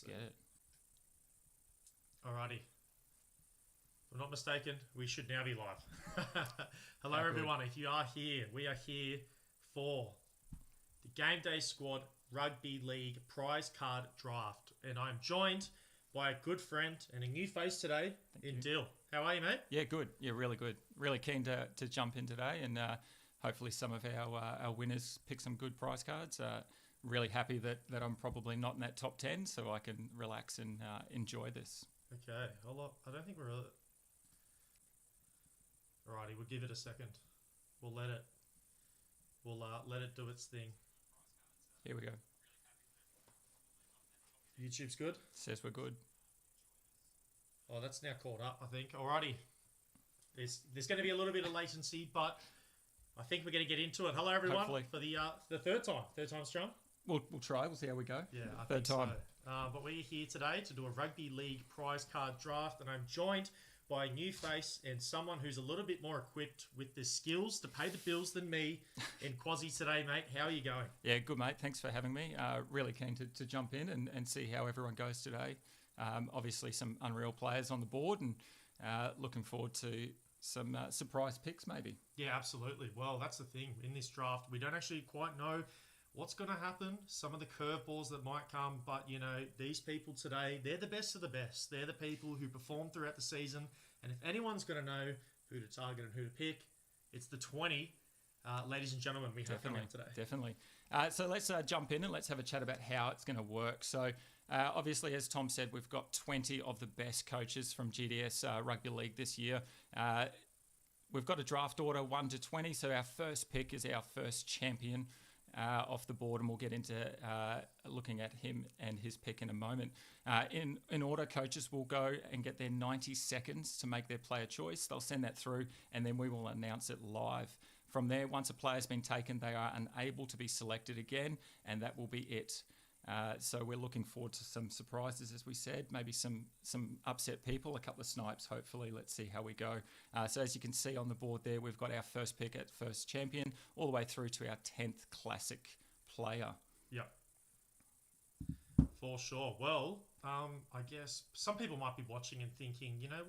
get it. Alrighty. If I'm not mistaken, we should now be live. Hello, Good. everyone. If you are here, we are here for the GameDay Squad Rugby League Prize Card Draft. And I'm joined by a good friend and a new face today in Dill. How are you, mate? Yeah, good. Yeah, really good. Really keen to jump in today and hopefully some of our winners pick some good prize cards. Really happy that I'm probably not in that top 10, so I can relax and enjoy this. Okay. Hold on. I don't think we're... Alrighty, we'll give it a second. We'll let it do its thing. Here we go. YouTube's good? Says we're good. Oh, that's now caught up, I think. Alrighty. There's going to be a little bit of latency, but I think we're going to get into it. Hello, everyone. Hopefully. For the third time. Third time's charm? We'll try. We'll see how we go. Yeah, I Third think time. so. But we're here today to do a Rugby League prize card draft, and I'm joined by a new face and someone who's a little bit more equipped with the skills to pay the bills than me in Quasi today, mate. How are you going? Yeah, good, mate. Thanks for having me. Really keen to jump in and see how everyone goes today. Obviously, some unreal players on the board, and looking forward to some surprise picks, maybe. Yeah, absolutely. Well, that's the thing. In this draft, we don't actually quite know what's going to happen, some of the curveballs that might come, but, you know, these people today, they're the best of the best. They're the people who perform throughout the season, and if anyone's going to know who to target and who to pick, it's the 20, ladies and gentlemen, we have coming up today. Definitely. So let's jump in and let's have a chat about how it's going to work. So obviously, as Tom said, we've got 20 of the best coaches from GDS Rugby League this year. We've got a draft order 1 to 20, so our first pick is our first champion off the board, and we'll get into looking at him and his pick in a moment. In order, coaches will go and get their 90 seconds to make their player choice. They'll send that through, and then we will announce it live. From there, once a player's been taken, they are unable to be selected again, and that will be it. So we're looking forward to some surprises, as we said, maybe some upset people, a couple of snipes, hopefully. Let's see how we go. So as you can see on the board there, we've got our first pick at first champion, all the way through to our 10th classic player. Yep. For sure. Well, I guess some people might be watching and thinking, you know,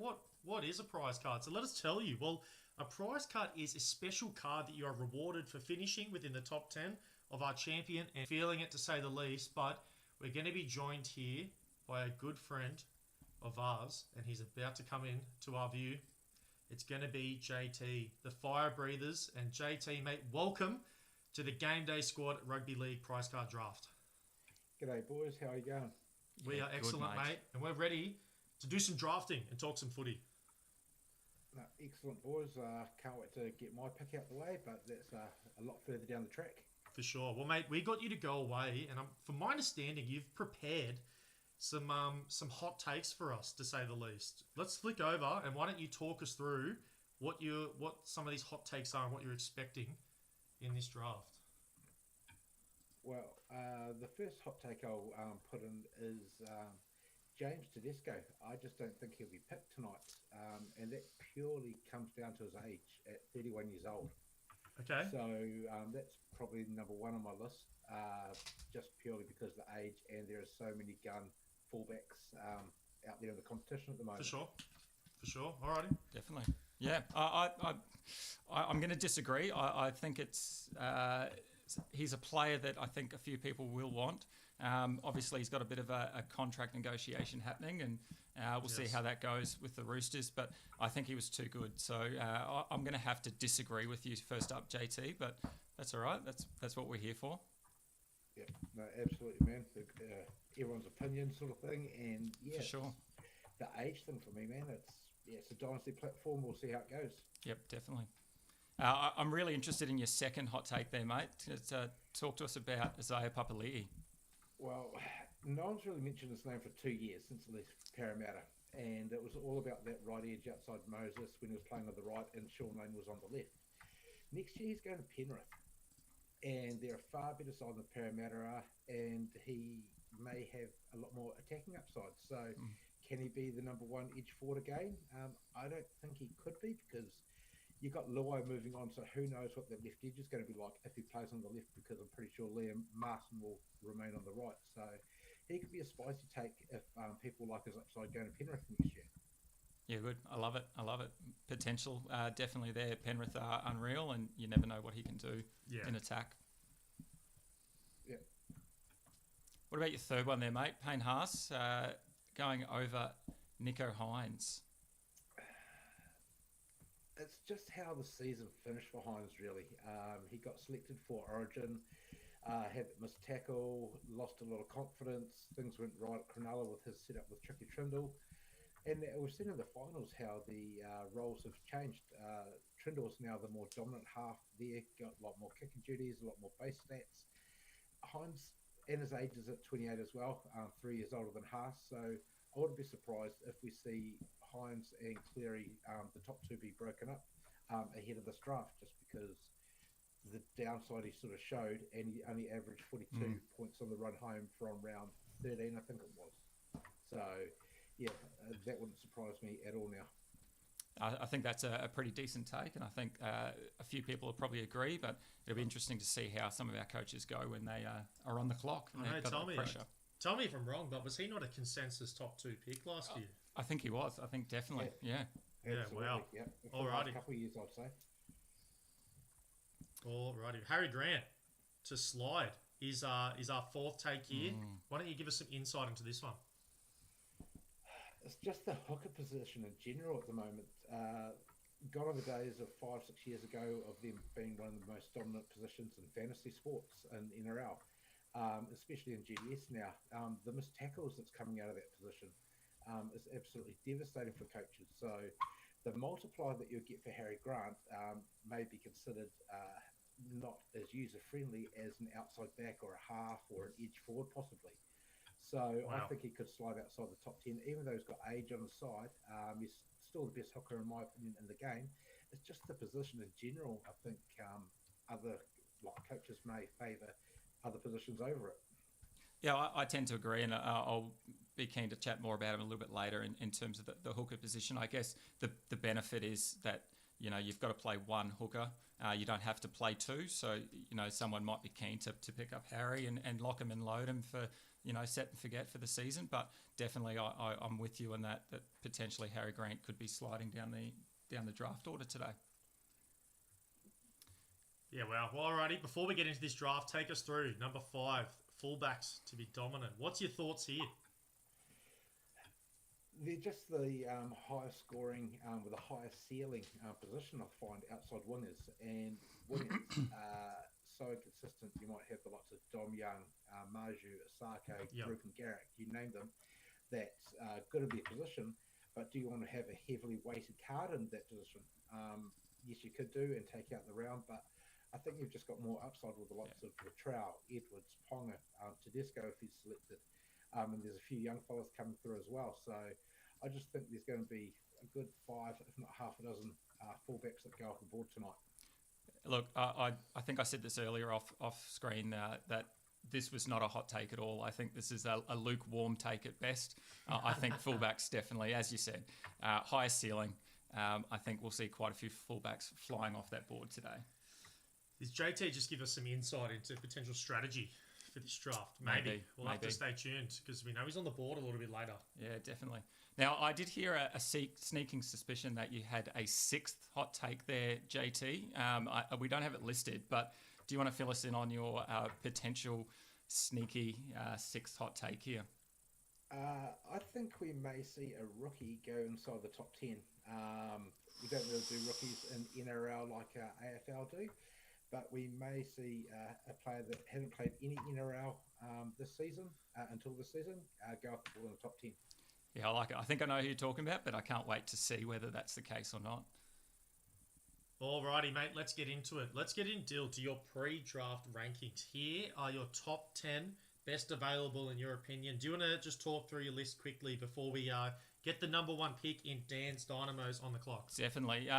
what is a prize card? So let us tell you. Well, a prize card is a special card that you are rewarded for finishing within the top 10 of our champion and feeling it, to say the least. But we're going to be joined here by a good friend of ours, and he's about to come in to our view. It's going to be JT, the Fire Breathers. And JT, mate, welcome to the GameDay Squad Rugby League prize card draft. G'day, boys. How are you going? We are excellent, good, mate, and we're ready to do some drafting and talk some footy. Excellent, boys. Can't wait to get my pick out the way, but that's a lot further down the track. For sure. Well, mate, we got you to go away, and from my understanding, you've prepared some hot takes for us, to say the least. Let's flick over, and why don't you talk us through what some of these hot takes are and what you're expecting in this draft? Well, the first hot take I'll put in is James Tedesco. I just don't think he'll be picked tonight, and that purely comes down to his age at 31 years old. Okay. So that's probably number one on my list, just purely because of the age, and there are so many gun fullbacks out there in the competition at the moment. For sure. Alrighty. Definitely. Yeah, I'm going to disagree. I think he's a player that I think a few people will want. Obviously, he's got a bit of a contract negotiation happening, and we'll see how that goes with the Roosters. But I think he was too good. So I'm going to have to disagree with you first up, JT. But that's all right. That's what we're here for. Yeah, no, absolutely, man. Everyone's opinion sort of thing. And yeah, for sure. The age thing for me, man, it's a dynasty platform. We'll see how it goes. Yep, definitely. I'm really interested in your second hot take there, mate. Talk to us about Isaiah Papali'i. Well, no one's really mentioned his name for 2 years since he left Parramatta, and it was all about that right edge outside Moses when he was playing on the right and Sean Lane was on the left. Next year he's going to Penrith, and they're a far better side than Parramatta are, and he may have a lot more attacking upside. So can he be the number one edge forward again? I don't think he could be, because you've got Luai moving on, so who knows what the left edge is going to be like if he plays on the left, because I'm pretty sure Liam Martin will remain on the right. So he could be a spicy take if people like his upside going to Penrith next year. Yeah, good. I love it. Potential definitely there. Penrith are unreal, and you never know what he can do in attack. Yeah. What about your third one there, mate? Payne Haas going over Nico Hines. It's just how the season finished for Hines, really. He got selected for Origin, had missed tackle, lost a lot of confidence. Things went right at Cronulla with his setup with Tricky Trindle. And we've seen in the finals how the roles have changed. Trindle's now the more dominant half there, got a lot more kicking duties, a lot more base stats. Hines, and his age is at 28 as well, 3 years older than Haas. So I wouldn't be surprised if we see Hines and Cleary, the top two, be broken up ahead of this draft, just because the downside he sort of showed, and he only averaged 42 points on the run home from round 13, I think it was. So, yeah, that wouldn't surprise me at all now. I think that's a pretty decent take, and I think a few people will probably agree, but it'll be interesting to see how some of our coaches go when they are on the clock. And I know, tell me if I'm wrong, but was he not a consensus top 2 pick last year? I think he was. I think definitely, yeah. Wow. Yeah. For Alrighty. the last couple of years, I'd say. Alrighty. Harry Grant to slide is our fourth take here. Why don't you give us some insight into this one? It's just the hooker position in general at the moment. Gone are the days of 5-6 years ago of them being one of the most dominant positions in fantasy sports and NRL, especially in GDS now. The missed tackles that's coming out of that position is absolutely devastating for coaches. So the multiplier that you'll get for Harry Grant may be considered not as user-friendly as an outside back or a half or an edge forward possibly. So I think he could slide outside the top 10, even though he's got age on the side. He's still the best hooker, in my opinion, in the game. It's just the position in general. I think other coaches may favour other positions over it. Yeah, I tend to agree, and I'll be keen to chat more about him a little bit later in terms of the hooker position. I guess the benefit is that, you know, you've got to play one hooker. You don't have to play two. So, you know, someone might be keen to pick up Harry and lock him and load him for, you know, set and forget for the season. But definitely I'm with you on that potentially Harry Grant could be sliding down the draft order today. Yeah, well, alrighty. Before we get into this draft, take us through number 5, fullbacks to be dominant. What's your thoughts here? They're just the highest scoring with the highest ceiling position, I find, outside wingers. And wingers so consistent. You might have the likes of Dom Young, Maju, Asako, Group and Garrick, you name them. That's good in their position, but do you want to have a heavily weighted card in that position? Yes, you could do and take out the round, but I think you've just got more upside with the likes of Latrell, Edwards, Ponga, Tedesco if he's selected. And there's a few young fellas coming through as well. So I just think there's going to be a good 5, if not half a dozen fullbacks that go off the board tonight. Look, I think I said this earlier off screen that this was not a hot take at all. I think this is a lukewarm take at best. I think fullbacks definitely, as you said, highest ceiling. I think we'll see quite a few fullbacks flying off that board today. Does JT just give us some insight into potential strategy for this draft? Maybe. We'll have to stay tuned because we know he's on the board a little bit later. Yeah, definitely. Now, I did hear a sneaking suspicion that you had a 6th hot take there, JT. We don't have it listed, but do you want to fill us in on your potential sneaky 6th hot take here? I think we may see a rookie go inside the top 10. We don't really do rookies in NRL like AFL do, but we may see a player that hasn't played any NRL this season, until this season, go up in the top 10. Yeah, I like it. I think I know who you're talking about, but I can't wait to see whether that's the case or not. Alrighty, mate, let's get into it. Let's get into your pre-draft rankings. Here are your top 10 best available in your opinion. Do you want to just talk through your list quickly before we get the number 1 pick in Dan's Dynamos on the clock? Definitely.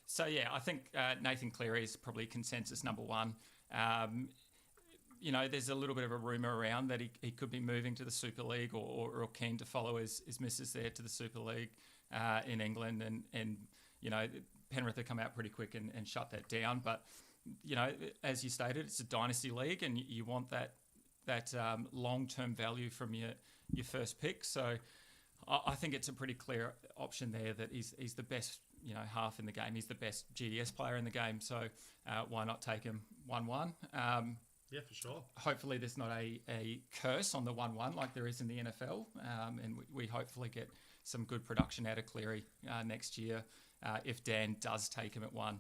So, yeah, I think Nathan Cleary is probably consensus number 1. You know, there's a little bit of a rumour around that he could be moving to the Super League or keen to follow his missus there to the Super League in England. And you know, Penrith have come out pretty quick and shut that down. But, you know, as you stated, it's a dynasty league and you want that that long-term value from your first pick. So I think it's a pretty clear option there that he's the best half in the game. He's the best GDS player in the game. So why not take him 1-1? Yeah, for sure. Hopefully there's not a curse on the 1-1 like there is in the NFL, and we hopefully get some good production out of Cleary next year if Dan does take him at 1.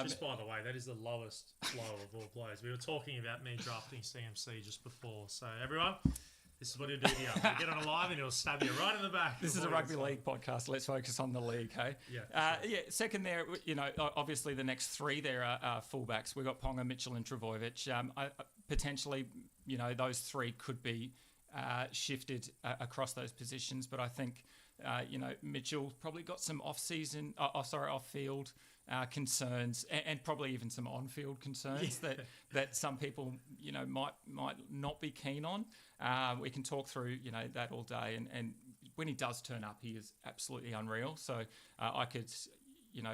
Just by the way, that is the lowest flow of all players. We were talking about me drafting CMC just before. So everyone, this is what he'll do here. He'll get on a live and he'll stab you right in the back. This is a rugby league podcast. Let's focus on the league, hey? Yeah. Sure. Second there, obviously the next three there are fullbacks. We've got Ponga, Mitchell and Trbojevic. Potentially, those three could be shifted across those positions. But I think, Mitchell probably got some off-field concerns and probably even some on-field concerns that some people might not be keen on. We can talk through that all day, and when he does turn up, he is absolutely unreal. So I could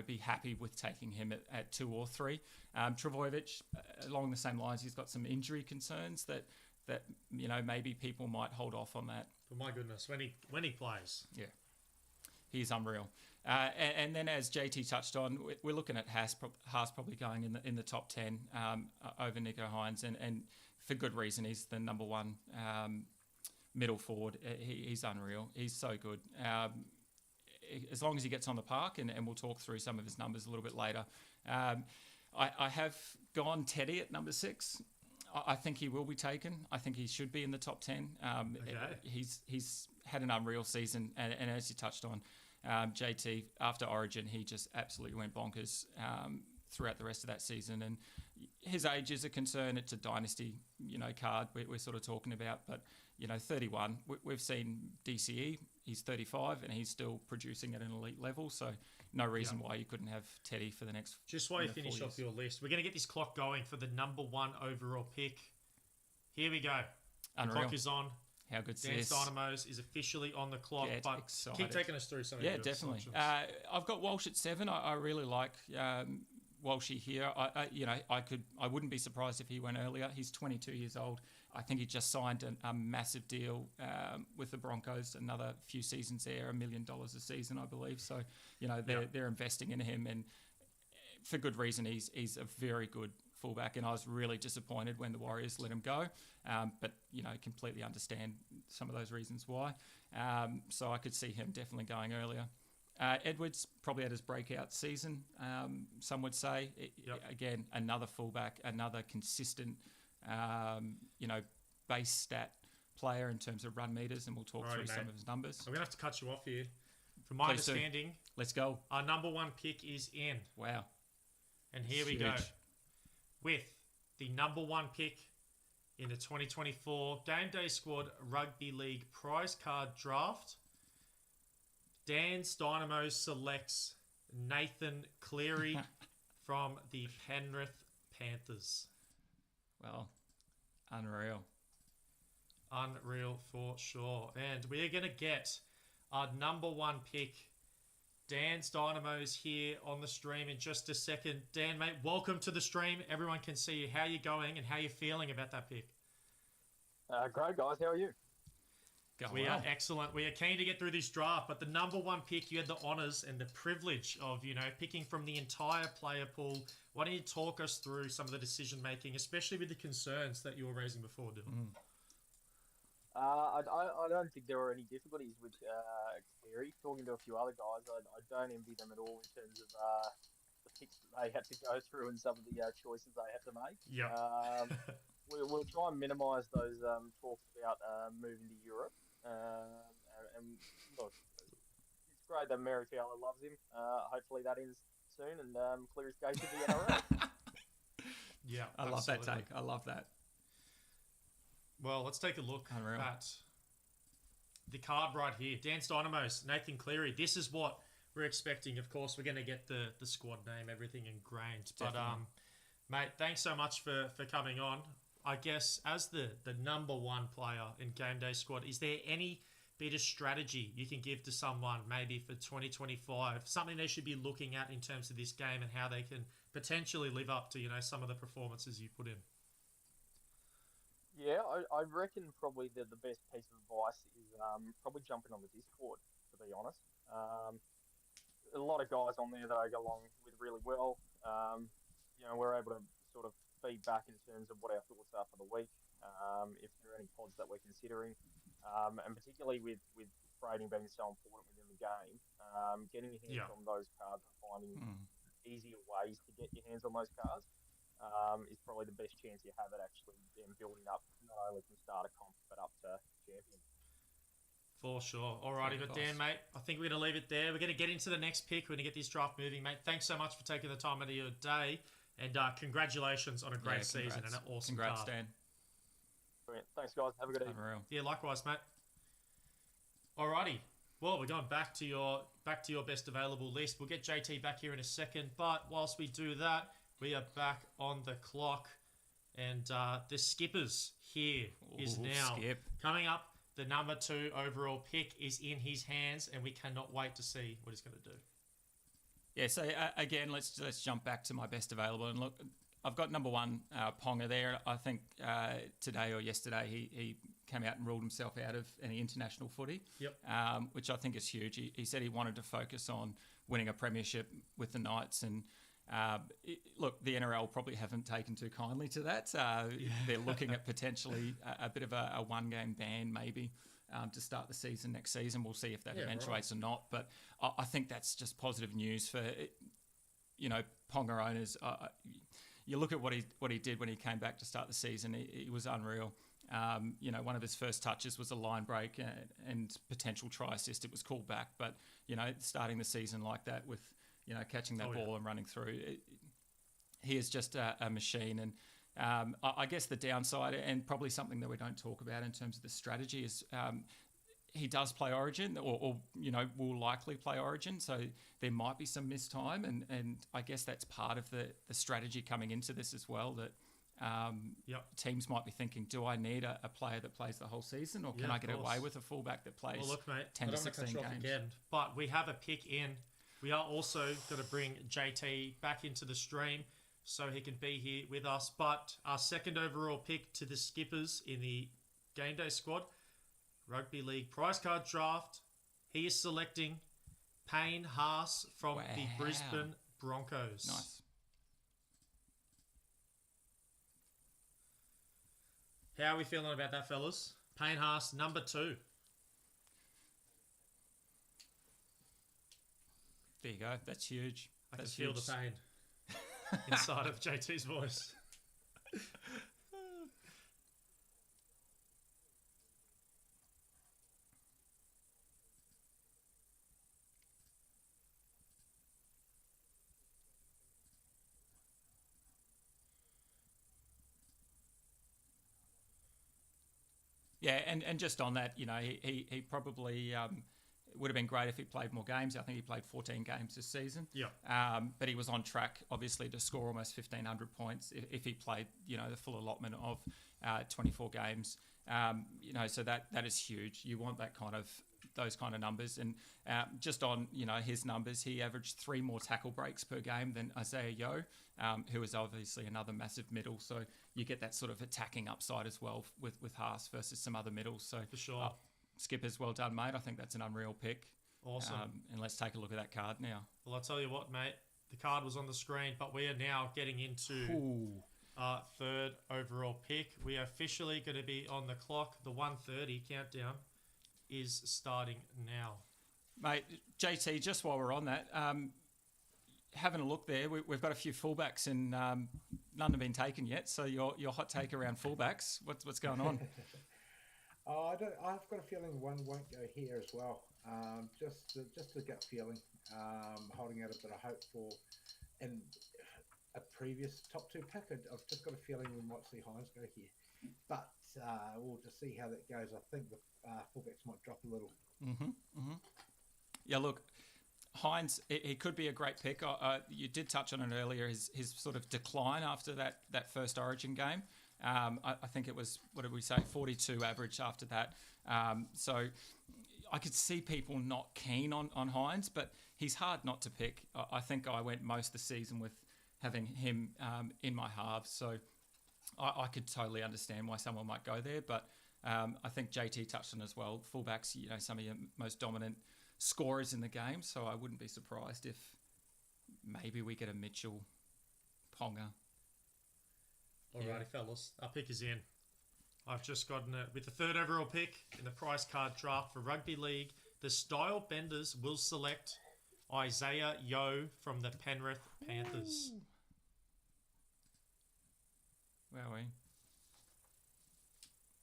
be happy with taking him at 2 or 3. Trbojevic, along the same lines, he's got some injury concerns that maybe people might hold off on that. But my goodness, when he plays, he's unreal. And then, as JT touched on, we're looking at Haas probably going in the top 10 over Nico Hines, and for good reason. He's the number 1 middle forward. He's unreal. He's so good. As long as he gets on the park, and we'll talk through some of his numbers a little bit later. I have gone Teddy at number 6. I think he will be taken. I think he should be in the top 10. He's had an unreal season, and as you touched on, JT, after Origin, he just absolutely went bonkers throughout the rest of that season. And his age is a concern. It's a dynasty, card we're sort of talking about. But, 31, we've seen DCE. He's 35, and he's still producing at an elite level. So no reason why you couldn't have Teddy for the next. Just while you finish off your list, we're going to get this clock going for the number 1 overall pick. Here we go. Unreal. The clock is on. How good's Dance this? Dynamos is officially on the clock, Get but excited. keep taking us through some of your definitely. selections. I've got Walsh at 7. I really like Walshy here. I wouldn't be surprised if he went earlier. He's 22 years old. I think he just signed a massive deal with the Broncos. Another few seasons there, $1 million a season, I believe. So they're investing in him, and for good reason. He's a very good fullback, and I was really disappointed when the Warriors let him go. But completely understand some of those reasons why. So I could see him definitely going earlier. Edwards probably had his breakout season. Some would say. Again, another fullback, another consistent, base stat player in terms of run meters, and we'll talk through some of his numbers. I'm gonna have to cut you off here. From my understanding, let's go. Our number 1 pick is in. Wow. And here we go with the number 1 pick in the 2024 GameDay Squad Rugby League Prize Card Draft. Dan's Dynamo selects Nathan Cleary from the Penrith Panthers. Well, unreal. Unreal for sure. And we're going to get our number 1 pick. Dan's Dynamos here on the stream in just a second. Dan, mate, welcome to the stream. Everyone can see you. How you going and how you feeling about that pick? Great, guys. How are you? We are excellent. We are keen to get through this draft, but the number 1 pick, you had the honours and the privilege of, picking from the entire player pool. Why don't you talk us through some of the decision-making, especially with the concerns that you were raising before, Dylan? I don't think there were any difficulties with Cleary. Talking to a few other guys, I don't envy them at all in terms of the picks that they had to go through and some of the choices they had to make. Yeah. We'll try and minimise those talks about moving to Europe. And look, it's great that Mary Taylor loves him. Hopefully that ends soon, and Cleary's goes to the NRL. Yeah, I love that take. I love that. Well, let's take a look at the card right here. Dan's Dynamos, Nathan Cleary. This is what we're expecting. Of course, we're going to get the squad name, everything ingrained. Definitely. But, mate, thanks so much for coming on. I guess as the number 1 player in GameDay Squad, is there any bit of strategy you can give to someone maybe for 2025? Something they should be looking at in terms of this game and how they can potentially live up to, some of the performances you put in? Yeah, I reckon probably the best piece of advice is probably jumping on the Discord, to be honest. A lot of guys on there that I get along with really well. We're able to sort of feed back in terms of what our thoughts are for the week, if there are any pods that we're considering, and particularly with trading being so important within the game, getting your hands on those cards and finding easier ways to get your hands on those cards is probably the best chance you have at actually them building up not only from starter comp but up to champion. For sure. Alrighty, but Dan, mate, I think we're going to leave it there. We're going to get into the next pick. We're going to get this draft moving, mate. Thanks so much for taking the time out of your day, and congratulations on a great season and an awesome Congrats, card. Dan. Brilliant. Thanks, guys. Have a good evening. Unreal. Yeah, likewise, mate. Alrighty. Well, we're going back to your best available list. We'll get JT back here in a second, but whilst we do that, we are back on the clock, and the Skippers here is now coming up. The number 2 overall pick is in his hands, and we cannot wait to see what he's going to do. Yeah, so again, let's jump back to my best available. And look, I've got number 1, Ponga there. I think today or yesterday he came out and ruled himself out of any international footy, which I think is huge. He said he wanted to focus on winning a premiership with the Knights, and look, the NRL probably haven't taken too kindly to that. They're looking at potentially a bit of a one-game ban maybe to start the season next season. We'll see if that eventuates or not. But I think that's just positive news for, Ponga owners. You look at what he did when he came back to start the season. He was unreal. One of his first touches was a line break and potential try assist. It was called back. But, starting the season like that with, catching that ball and running through. He is just a machine. And I guess the downside, and probably something that we don't talk about in terms of the strategy, is he does play Origin or will likely play Origin. So there might be some missed time. And I guess that's part of the strategy coming into this as well, that teams might be thinking, do I need a player that plays the whole season, or can I get away with a fullback that plays 10 to 16 games? Again, but we have a pick in. We are also going to bring JT back into the stream so he can be here with us. But our second overall pick to the Skippers in the GameDay Squad, Rugby League Prize Card Draft, he is selecting Payne Haas from the Brisbane Broncos. Nice. How are we feeling about that, fellas? Payne Haas, number 2. There you go. That's huge. I can feel the pain inside of JT's voice. Yeah, and just on that, he probably it would have been great if he played more games. I think he played 14 games this season. But he was on track, obviously, to score almost 1,500 points if he played, the full allotment of 24 games. So that is huge. You want those kind of numbers. And just on, his numbers, he averaged 3 more tackle breaks per game than Isaiah Yeo, who is obviously another massive middle. So you get that sort of attacking upside as well with Haas versus some other middles. So for sure. Skippers, well done, mate. I think that's an unreal pick. Awesome. And let's take a look at that card now. Well, I'll tell you what, mate. The card was on the screen, but we are now getting into our third overall pick. We are officially going to be on the clock. The 1:30 countdown is starting now. Mate, JT, just while we're on that, having a look there, we've got a few fullbacks and none have been taken yet. So your hot take around fullbacks, what's going on? I've got a feeling one won't go here as well. Just a gut feeling. Holding out a bit of hope for and a previous top 2 pick. I've just got a feeling we might see Hines go here, but we'll just see how that goes. I think the fullbacks might drop a little. Yeah, look, Hines, he could be a great pick. You did touch on it earlier, his sort of decline after that first Origin game. I think it was, what did we say, 42 average after that. So I could see people not keen on Hines, but he's hard not to pick. I think I went most of the season with having him in my halves. So I could totally understand why someone might go there, but I think JT touched on as well. Fullbacks, some of your most dominant scorers in the game, so I wouldn't be surprised if maybe we get a Mitchell, Ponga. Alrighty, fellas, our pick is in. I've just gotten it with the third overall pick in the prize card draft for Rugby League. The Style Benders will select Isaiah Yeo from the Penrith Panthers. Wowie.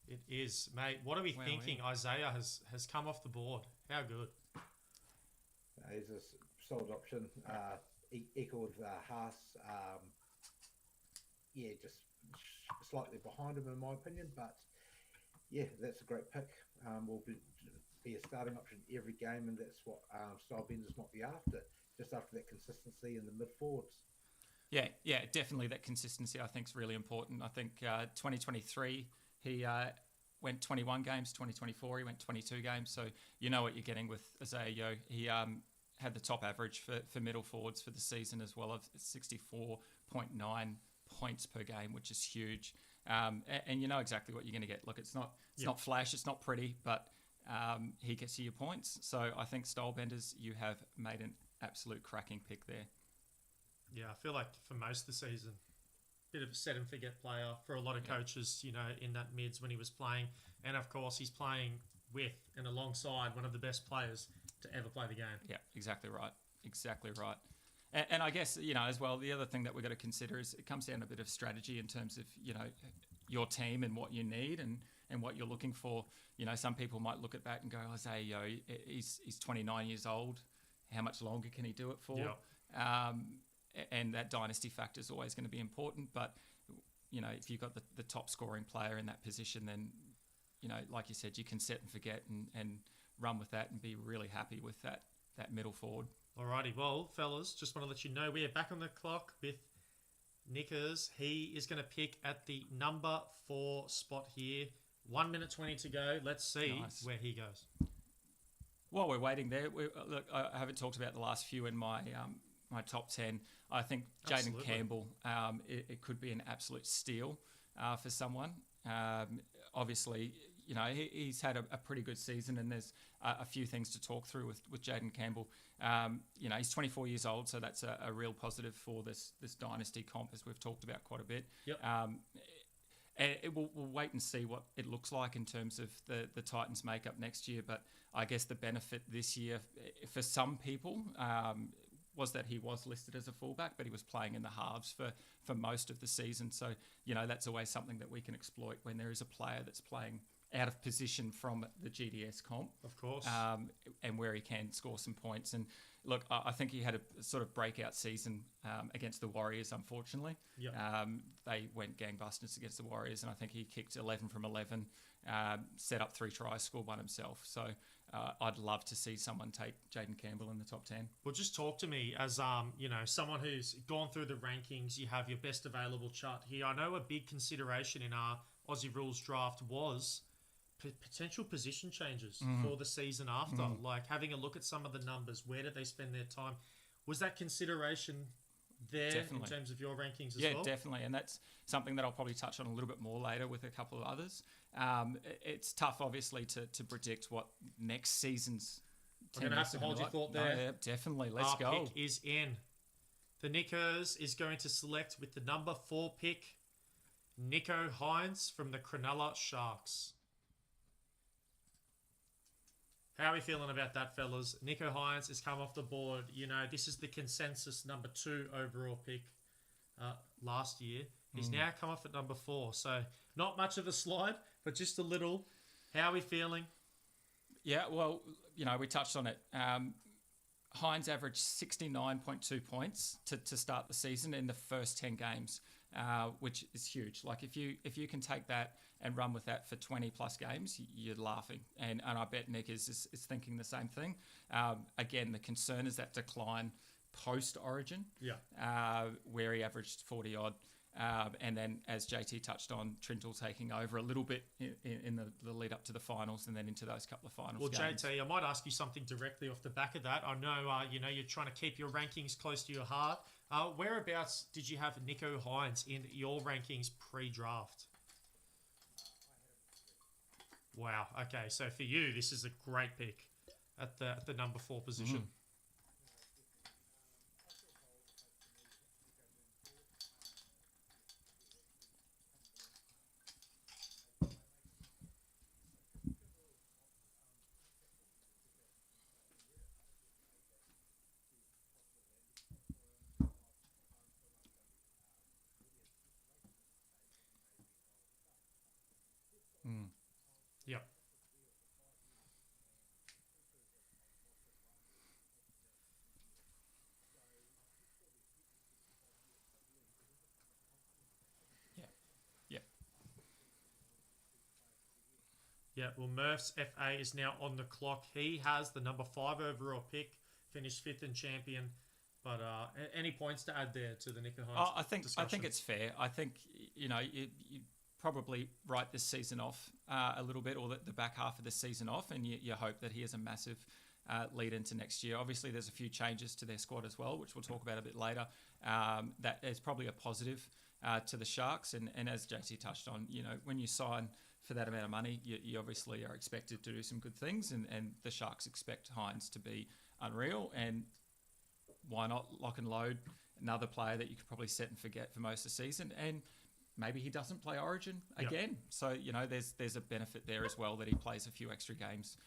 It is, mate. What are we thinking? Isaiah has come off the board. How good? He's a solid option. Echoed Haas. Just slightly behind him in my opinion, but yeah, that's a great pick. Will be a starting option every game, and that's what Style Benders might be after, just after that consistency in the mid forwards. Yeah, definitely that consistency I think is really important. I think 2023 he went 21 games, 2024 he went 22 games, so you know what you're getting with Isaiah Yeo. He had the top average for middle forwards for the season as well, of 64.9 points per game, which is huge. And you know exactly what you're going to get. Look, it's not flash, it's not pretty, but he gets you your points. So I think Style Benders, you have made an absolute cracking pick there. Yeah, I feel like for most of the season, bit of a set and forget player for a lot of coaches, in that mids when he was playing. And of course, he's playing with and alongside one of the best players to ever play the game. Yeah, exactly right. And I guess, as well, the other thing that we've got to consider is it comes down to a bit of strategy in terms of, your team and what you need and what you're looking for. Some people might look at that and go, Isaiah, he's 29 years old. How much longer can he do it for? Yeah. And that dynasty factor is always going to be important. But, if you've got the top scoring player in that position, then, like you said, you can set and forget and run with that and be really happy with that middle forward. Alrighty, well, fellas, just want to let you know we are back on the clock with Nickers. He is going to pick at the number 4 spot here. 1 minute 20 to go. Let's see where he goes. While we're waiting there, look, I haven't talked about the last few in my my top 10. I think Jaden Campbell, it could be an absolute steal for someone. Obviously, he's had a pretty good season, and there's a few things to talk through with Jaden Campbell. He's 24 years old, so that's a real positive for this dynasty comp, as we've talked about quite a bit. Yep. And we'll wait and see what it looks like in terms of the Titans makeup next year. But I guess the benefit this year for some people was that he was listed as a fullback, but he was playing in the halves for most of the season. So, that's always something that we can exploit when there is a player that's playing out of position from the GDS comp. Of course. And where he can score some points. And look, I think he had a sort of breakout season against the Warriors, unfortunately. Yep. They went gangbusters against the Warriors, and I think he kicked 11 from 11, set up 3 tries, scored 1 himself. So I'd love to see someone take Jaden Campbell in the top 10. Well, just talk to me as, someone who's gone through the rankings. You have your best available chart here. I know a big consideration in our Aussie Rules draft was potential position changes for the season after, like having a look at some of the numbers. Where did they spend their time? Was that consideration there in terms of your rankings as well? Yeah, definitely. And that's something that I'll probably touch on a little bit more later with a couple of others. It's tough, obviously, to predict what next season's I'm going to have to hold your thought there. No, yeah, definitely. Let's go. Our pick is in. The Nickers is going to select with the number 4 pick, Nicho Hynes from the Cronulla Sharks. How are we feeling about that, fellas? Nicho Hynes has come off the board. This is the consensus number 2 overall pick last year. He's now come off at number 4. So not much of a slide, but just a little. How are we feeling? Yeah, well, we touched on it. Hynes averaged 69.2 points to start the season in the first 10 games, which is huge. Like if you can take that and run with that for 20 plus games, you're laughing. And I bet Nick is thinking the same thing. Again, the concern is that decline post-Origin, where he averaged 40 odd. And then, as JT touched on, Trintle taking over a little bit in the lead up to the finals, and then into those couple of finals. Well, games. JT, I might ask you something directly off the back of that. I know, you're trying to keep your rankings close to your heart. Whereabouts did you have Nico Hines in your rankings pre-draft? Wow. Okay, so for you, this is a great pick at the number 4 position. Yep. Yeah. Yeah, well, Murph's FA is now on the clock. He has the number 5 overall pick, finished 5th in champion. But any points to add there to the Nico Hines I think it's fair. I think, you probably write this season off a little bit, or the back half of the season off, and you hope that he has a massive lead into next year. Obviously, there's a few changes to their squad as well, which we'll talk about a bit later. That is probably a positive to the Sharks. And as JT touched on, when you sign for that amount of money, you obviously are expected to do some good things, and the Sharks expect Hines to be unreal. And why not lock and load another player that you could probably set and forget for most of the season? And maybe he doesn't play Origin again. Yep. So, there's a benefit there as well that he plays a few extra games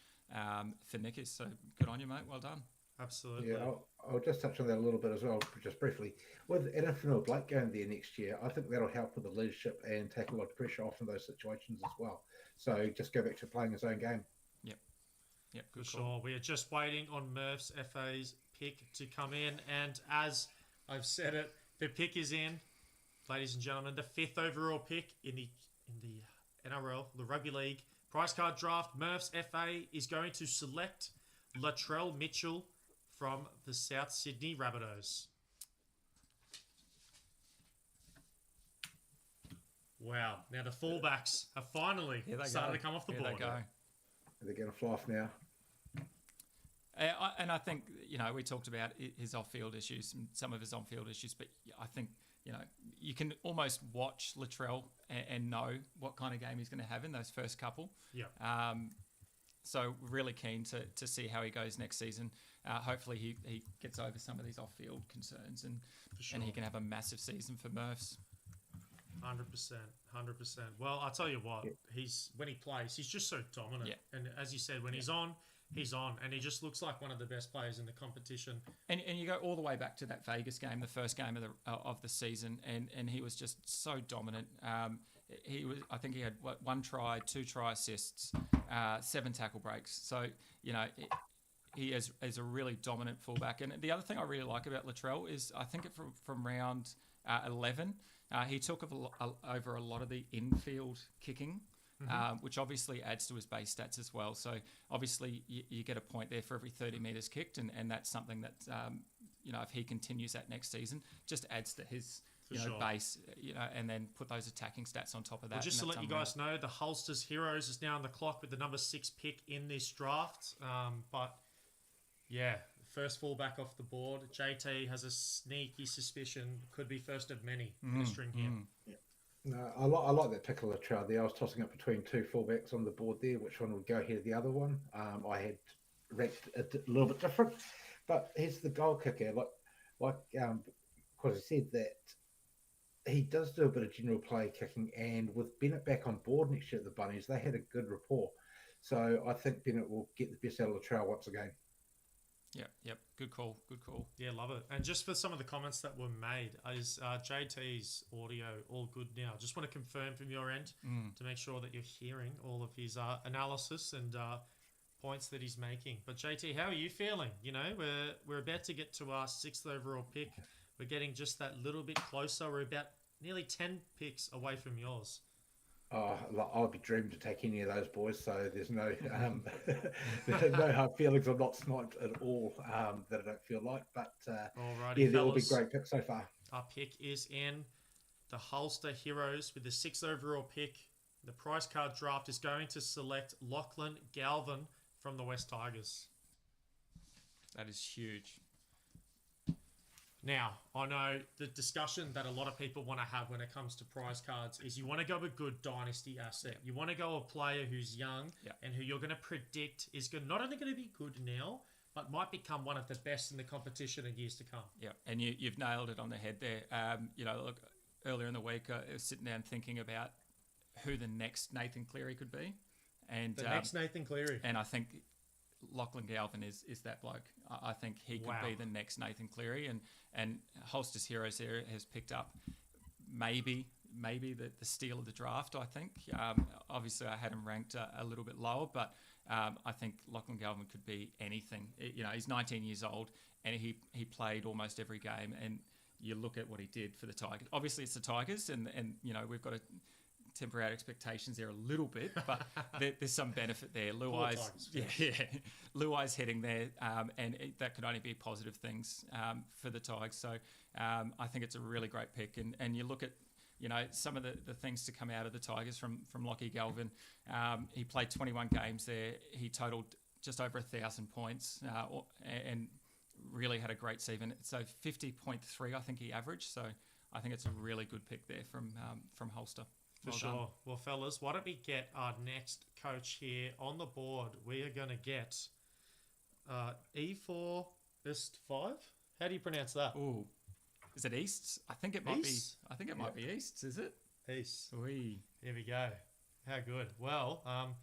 for Nickers. So good on you, mate. Well done. Absolutely. Yeah, I'll just touch on that a little bit as well, just briefly. With Anthony Blake going there next year, I think that'll help with the leadership and take a lot of pressure off in those situations as well. So just go back to playing his own game. Yep, for sure. We are just waiting on Murph's FA's pick to come in. And as I've said it, the pick is in. Ladies and gentlemen, the 5th overall pick in the NRL, the Rugby League Prize Card Draft. Murph's FA is going to select Latrell Mitchell from the South Sydney Rabbitohs. Wow. Now the fullbacks have finally started to come off the board. They're going to fly off now. And I think, we talked about his off-field issues and some of his on-field issues, but I think, you can almost watch Latrell and know what kind of game he's going to have in those first couple. Yeah. So really keen to see how he goes next season. Hopefully he gets over some of these off-field concerns and he can have a massive season for Murphs. 100%. Well, I'll tell you what, when he plays, he's just so dominant. Yeah. And as you said, when he's on, and he just looks like one of the best players in the competition. And you go all the way back to that Vegas game, the first game of the season, and he was just so dominant. I think he had 1 try, 2 try assists, 7 tackle breaks. So he is a really dominant fullback. And the other thing I really like about Latrell is I think from round 11, he took over a lot of the infield kicking. Which obviously adds to his base stats as well. So obviously you get a point there for every 30 metres kicked, and that's something that, if he continues that next season, just adds to his base, and then put those attacking stats on top of that. Well, just to let you guys know, the Holsters Heroes is now on the clock with the number 6 pick in this draft. But yeah, first fullback off the board. JT has a sneaky suspicion could be first of many ministering him. Yeah. No, I like that pick of Latrell there. I was tossing up between 2 fullbacks on the board there, which one would go ahead of the other one. I had ranked a little bit different, but here's the goal kicker. Like Quasi said, that he does do a bit of general play kicking, and with Bennett back on board next year at the Bunnies, they had a good rapport. So I think Bennett will get the best out of Latrell once again. Yep. Good call. Yeah, love it. And just for some of the comments that were made, is JT's audio all good now? Just want to confirm from your end to make sure that you're hearing all of his analysis and points that he's making. But JT, how are you feeling? We're about to get to our 6th overall pick. We're getting just that little bit closer. We're about nearly 10 picks away from yours. I'll be dreaming to take any of those boys, so there's no no hard feelings. I'm not sniped at all that I don't feel like, but alrighty, they'll be great picks so far. Our pick is in the Holster Heroes with the 6th overall pick. The prize card draft is going to select Lachlan Galvin from the West Tigers. That is huge. Now, I know the discussion that a lot of people want to have when it comes to prize cards is you want to go a good dynasty asset. You want to go a player who's young and who you're going to predict is not only going to be good now, but might become one of the best in the competition in years to come. Yeah, and you've nailed it on the head there. Look, earlier in the week, I was sitting down thinking about who the next Nathan Cleary could be. And the next Nathan Cleary. And I think Lachlan Galvin is that bloke. I think he could be the next Nathan Cleary, and Holster's Heroes there has picked up maybe the steal of the draft. I think obviously I had him ranked a little bit lower, but I think Lachlan Galvin could be anything. He's 19 years old and he played almost every game, and you look at what he did for the Tigers. Obviously it's the Tigers, and we've got to temper our expectations there a little bit, but there's some benefit there. Luai's heading there, and that could only be positive things for the Tigers. So I think it's a really great pick. And you look at some of the things to come out of the Tigers from Lockie Galvin. He played 21 games there. He totaled just over 1,000 points and really had a great season. So 50.3, I think he averaged. So I think it's a really good pick there from Holster. For sure. Well, fellas, why don't we get our next coach here on the board? We are going to get E4 Ist 5. How do you pronounce that? Ooh, is it Easts? I think it might be. I think it might be Easts. Is it? East. Oui. Here we go. How good. Well,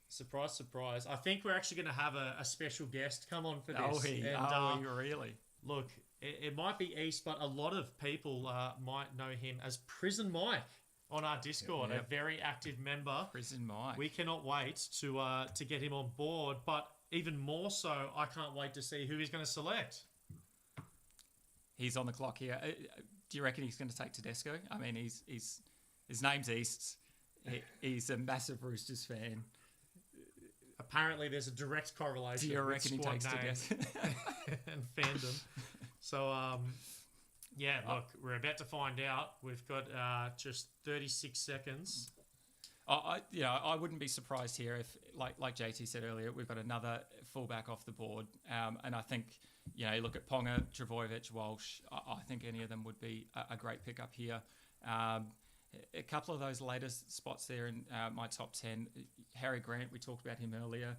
surprise, surprise. I think we're actually going to have a special guest come on for this. Really? Look, it might be East, but a lot of people might know him as Prison Mike on our Discord, a very active member. Prison Mike. We cannot wait to get him on board, but even more so, I can't wait to see who he's going to select. He's on the clock here. Do you reckon he's going to take Tedesco? I mean, his name's Easts. He's a massive Roosters fan. Apparently, there's a direct correlation. Do you reckon he takes Tedesco? And fandom. So, look, we're about to find out. We've got just 36 seconds. I wouldn't be surprised here if, like JT said earlier, we've got another fullback off the board. And I think, you look at Ponga, Travojevic, Walsh. I think any of them would be a great pickup here. A couple of those latest spots there in my top 10. Harry Grant, we talked about him earlier.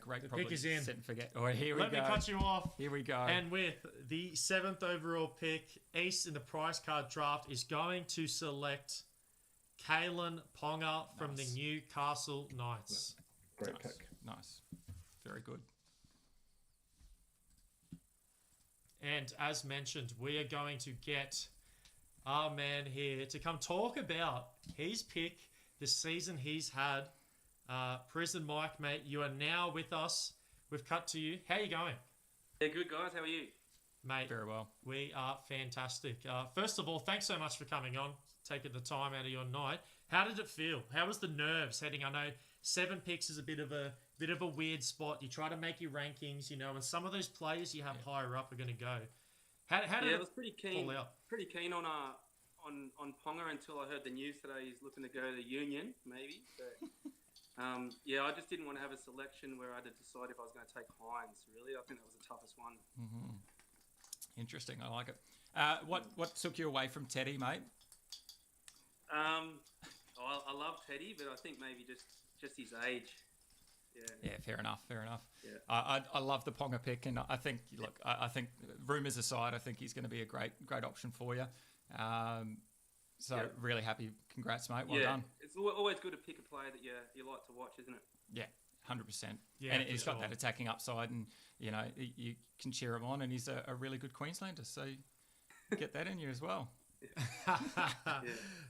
Great. The pick is in. Set and forget. Oh, here we go. Let me cut you off. Here we go. And with the 7th overall pick, Ace in the prize card draft is going to select Kalen Ponga from the Newcastle Knights. Great pick. Nice. Very good. And as mentioned, we are going to get our man here to come talk about his pick, the season he's had. Prison Mike, mate, you are now with us. We've cut to you. How are you going? Yeah, good, guys. How are you? Mate, very well. We are fantastic. First of all, thanks so much for coming on, taking the time out of your night. How did it feel? How was the nerves heading? I know 7 picks is a bit of a weird spot. You try to make your rankings, and some of those players you have higher up are going to go. How did I was pretty keen. Fall out? Pretty keen on Ponga until I heard the news today he's looking to go to the Union, maybe. But I just didn't want to have a selection where I had to decide if I was going to take Hines. Really, I think that was the toughest one. Mm-hmm. Interesting. I like it. What took you away from Teddy, mate? I love Teddy, but I think maybe just his age. Yeah, fair enough. Yeah. I love the Ponga pick, and I think I think rumours aside, I think he's going to be a great option for you. Really happy. Congrats, mate. Well done. It's always good to pick a player that you like to watch, isn't it? Yeah, 100%. Yeah, and he's got that attacking upside, and you can cheer him on, and he's a really good Queenslander, so get that in you as well.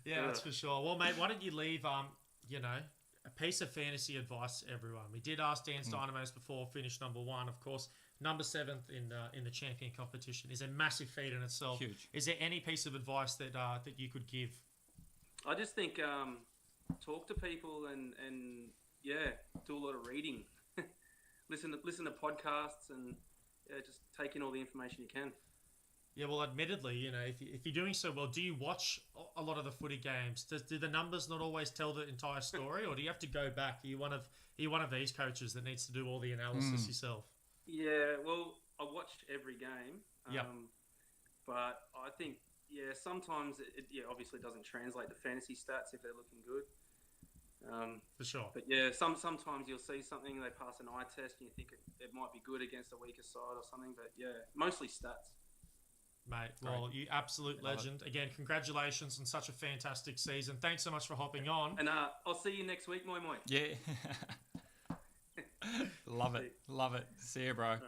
Yeah, that's for sure. Well, mate, why don't you leave a piece of fantasy advice to everyone? We did ask Dan's Dynamos before, finished number 1, of course. Number 7th in the champion competition is a massive feat in itself. Huge. Is there any piece of advice that you could give? I just think talk to people and do a lot of reading. listen to podcasts and just take in all the information you can. Yeah, well, admittedly, if you're doing so well, do you watch a lot of the footy games? Do the numbers not always tell the entire story, or do you have to go back? Are you one of these coaches that needs to do all the analysis yourself? Yeah, well, I watched every game. Yep. But I think, sometimes it obviously doesn't translate to fantasy stats if they're looking good. For sure. But sometimes you'll see something, they pass an eye test, and you think it might be good against a weaker side or something. But mostly stats. Mate, well, you absolute legend. Again, congratulations on such a fantastic season. Thanks so much for hopping on. And I'll see you next week, moi moi. Yeah. Love it. Love it. See you, bro. Right.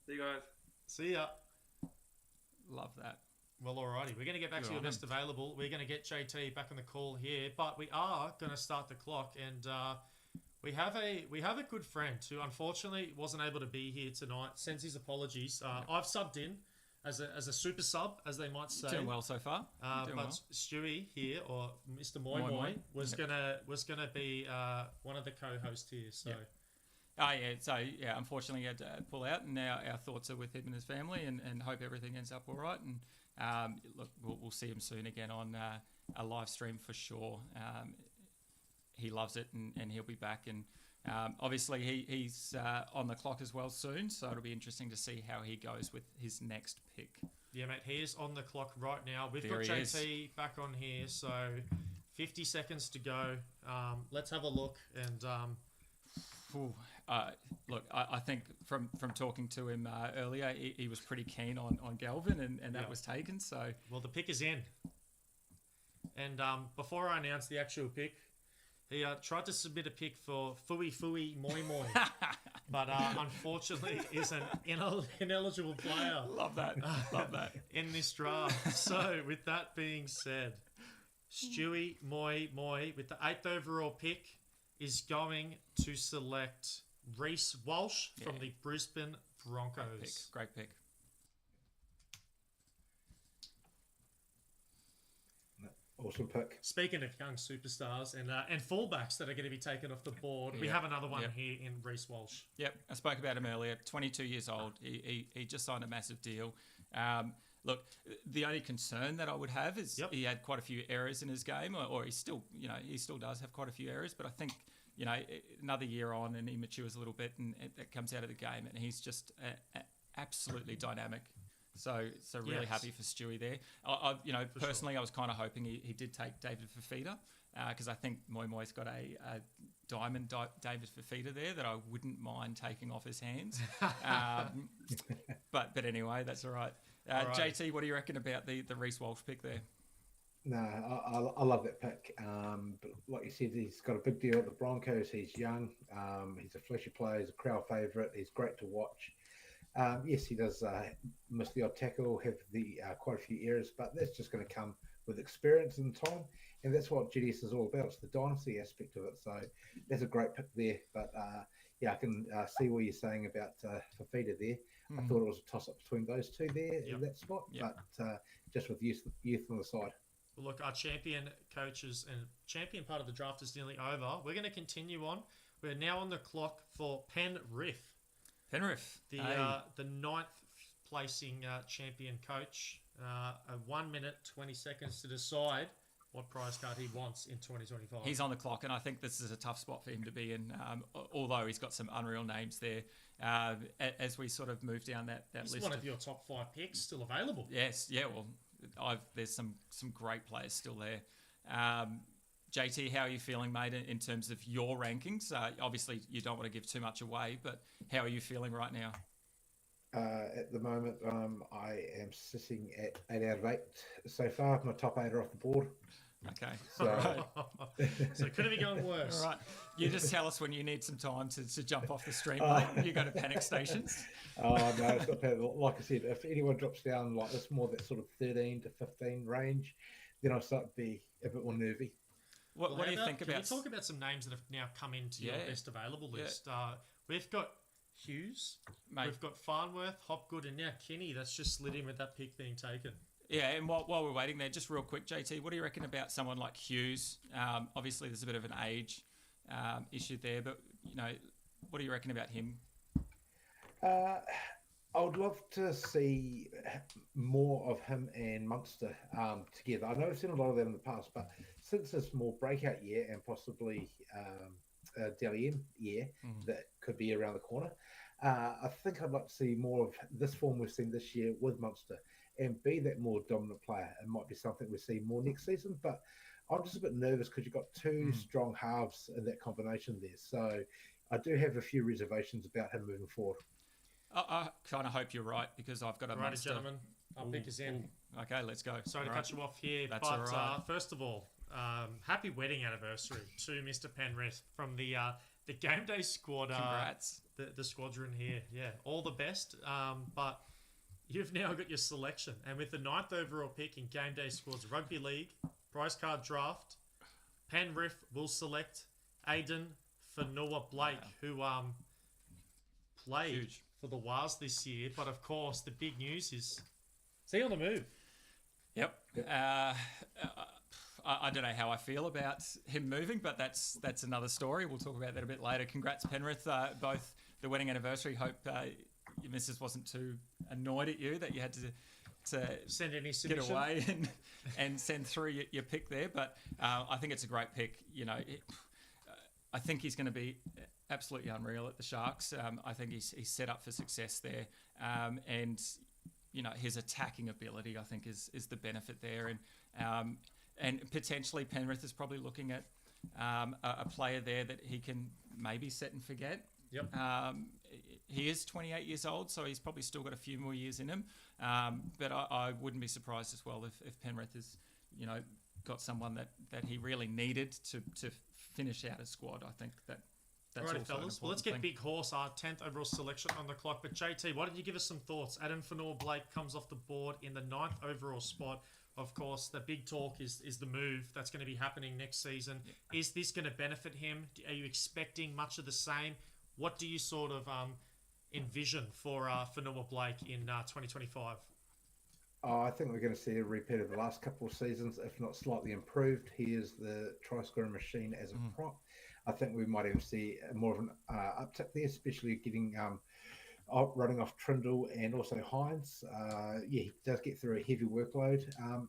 See you guys. See ya. Love that. Well, alrighty. We're going to get back to your best available. We're going to get JT back on the call here, but we are going to start the clock, and we have a good friend who unfortunately wasn't able to be here tonight. Sends his apologies. I've subbed in as a super sub, as they might say. Doing well so far. But Stewie here, or Mr. Moi Moi, was gonna be one of the co-hosts here. So. Yep. Unfortunately he had to pull out, and now our thoughts are with him and his family, and hope everything ends up all right. And look, we'll see him soon again on a live stream for sure. He loves it, and he'll be back. And obviously he's on the clock as well soon, so it'll be interesting to see how he goes with his next pick. Yeah, mate, he is on the clock right now. We've got JT back on here, so 50 seconds to go. Let's have a look. And look, I think from talking to him earlier, he was pretty keen on Galvin, and that was taken. So well, the pick is in. And before I announce the actual pick, he tried to submit a pick for Fui Moi Moi, but unfortunately is an ineligible player. Love that. Love that. In this draft. So with that being said, Stewie Moi Moi with the 8th overall pick is going to select Reece Walsh from the Brisbane Broncos. Great pick. Awesome pick. Speaking of young superstars and fullbacks that are going to be taken off the board, we have another one here in Reece Walsh. Yep, I spoke about him earlier. 22 years old. He just signed a massive deal. Look, the only concern that I would have is he had quite a few errors in his game, or he still does have quite a few errors. But I think, another year on and he matures a little bit, and it comes out of the game, and he's just absolutely dynamic. So really happy for Stewie there. Personally, I was kind of hoping he did take David Fafita, because I think Moi Moi's got a diamond David Fafita there that I wouldn't mind taking off his hands. But anyway, that's all right. JT, what do you reckon about the Reece Walsh pick there? No, I love that pick. But like you said, he's got a big deal at the Broncos. He's young. He's a fleshy player. He's a crowd favourite. He's great to watch. Yes, he does miss the odd tackle, have the quite a few errors, but that's just going to come with experience and time, and that's what GDS is all about. It's the dynasty aspect of it. So that's a great pick there. But I can see what you're saying about Fafita there. I thought it was a toss-up between those two there in that spot, but just with youth on the side. Well, look, our champion coaches and champion part of the draft is nearly over. We're going to continue on. We're now on the clock for Penrith. The 9th placing champion coach. 1 minute, 20 seconds to decide what prize card he wants in 2025. He's on the clock, and I think this is a tough spot for him to be in, although he's got some unreal names there. As we sort of move down that list. He's one of your top 5 picks still available. Yes, well, there's some great players still there. JT, how are you feeling, mate, in terms of your rankings? Obviously, you don't want to give too much away, but how are you feeling right now? At the moment, I am sitting at 8 out of 8 so far. My top 8 are off the board. Okay. So, so could it be going worse? All right. You just tell us when you need some time to jump off the stream, mate. You go to panic stations. Oh, no, it's not bad. Like I said, if anyone drops down like this, more that sort of 13 to 15 range, then I'll start to be a bit more nervy. What do you think about... Can you talk about some names that have now come into your best available list? We've got Hughes, mate. We've got Farnworth, Hopgood, and now Kenny. That's just slid in with that pick being taken. Yeah, and while we're waiting there, just real quick, JT, what do you reckon about someone like Hughes? Obviously, there's a bit of an age issue there, but, what do you reckon about him? I would love to see more of him and Munster together. I know I've seen a lot of them in the past, but since this more breakout year and possibly Dally M year that could be around the corner, I think I'd like to see more of this form we've seen this year with Munster and be that more dominant player. It might be something we see more next season, but I'm just a bit nervous because you've got two strong halves in that combination there. So I do have a few reservations about him moving forward. I kind of hope you're right because I've got a Righty, Munster. gentlemen. Our pick is in. Okay, let's go. Sorry to cut you off here, That's but all right. first of all, happy wedding anniversary to Mr. Penrith from the GameDay Squad. Congrats. The squadron here. Yeah, all the best. But you've now got your selection. And with the 9th overall pick in GameDay Squad's Rugby League Prize Card Draft, Penrith will select Aiden Fanua Blake, who played Huge for the Wars this year. But of course, the big news is he on the move? Yep. I don't know how I feel about him moving, but that's another story. We'll talk about that a bit later. Congrats, Penrith, both the wedding anniversary. Hope your missus wasn't too annoyed at you that you had to send any get away and send through your pick there. But I think it's a great pick. You know, I think he's going to be absolutely unreal at the Sharks. I think he's set up for success there, and you know, his attacking ability, I think, is the benefit there. And potentially Penrith is probably looking at a player there that he can maybe set and forget. Yep. He is 28 years old, so he's probably still got a few more years in him. But I wouldn't be surprised as well if Penrith has, you know, got someone that he really needed to finish out his squad. I think that's Alrighty, also fellas. Well, let's get Big Horse, our 10th overall selection on the clock. But JT, why don't you give us some thoughts? Adam Fanua Blake comes off the board in the 9th overall spot. Of course, the big talk is the move that's going to be happening next season. Yeah. Is this going to benefit him? Are you expecting much of the same? What do you sort of envision for Fanua Blake in 2025? I think we're going to see a repeat of the last couple of seasons, if not slightly improved. He is the try-scoring machine as a prop. I think we might even see more of an uptick there, especially getting running off Trindle and also Hines. He does get through a heavy workload.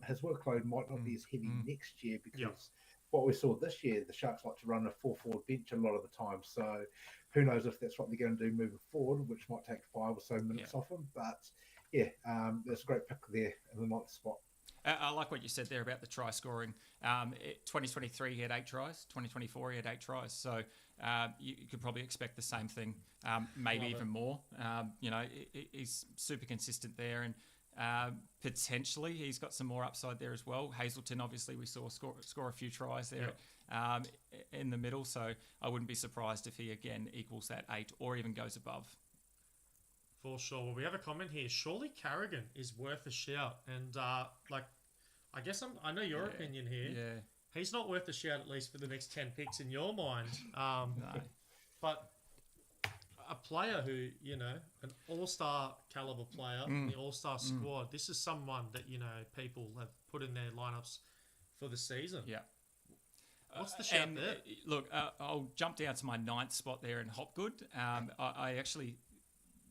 His workload might not be as heavy next year because what we saw this year, the Sharks like to run a 4-forward bench a lot of the time. So who knows if that's what they're going to do moving forward, which might take 5 or so minutes off him. But there's a great pick there in the 9th spot. I like what you said there about the try scoring. 2023 he had 8 tries. 2024 he had 8 tries. So you could probably expect the same thing, maybe even more. You know, he's super consistent there, and potentially he's got some more upside there as well. Hazelton, obviously, we saw score a few tries there in the middle. So I wouldn't be surprised if he again equals that 8 or even goes above. For sure. Well, we have a comment here. Surely Carrigan is worth a shout. And, I guess I know your opinion here. Yeah. He's not worth a shout, at least for the next 10 picks in your mind. No. But a player who, you know, an all-star caliber player in the all-star squad, this is someone that, you know, people have put in their lineups for the season. Yeah. What's the shout there? Look, I'll jump down to my 9th spot there in Hopgood. I actually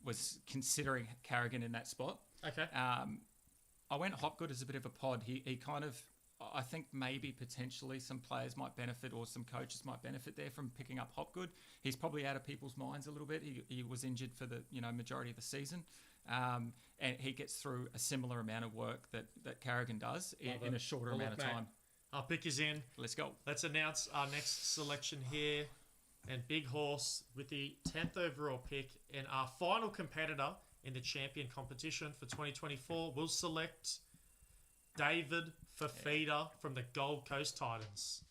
was considering Carrigan in that spot. Okay. I went Hopgood as a bit of a pod. He kind of, I think maybe potentially some players might benefit or some coaches might benefit there from picking up Hopgood. He's probably out of people's minds a little bit. He was injured for the majority of the season, and he gets through a similar amount of work that Carrigan does in a shorter amount of time. Our pick is in. Let's go. Let's announce our next selection here. And Big Horse with the 10th overall pick and our final competitor in the champion competition for 2024 will select David Fafita from the Gold Coast Titans.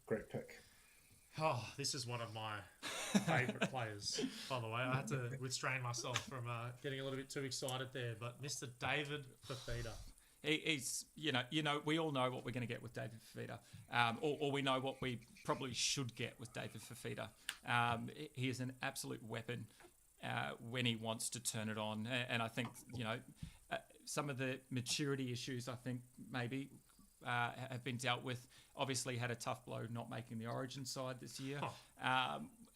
Great pick. Oh, this is one of my favourite players, by the way. I had to restrain myself from getting a little bit too excited there. But Mr. David Fafita. He's, you know, we all know what we're going to get with David Fafita, or we know what we probably should get with David Fafita. He is an absolute weapon when he wants to turn it on, and I think, you know, some of the maturity issues I think maybe have been dealt with. Obviously, had a tough blow not making the Origin side this year,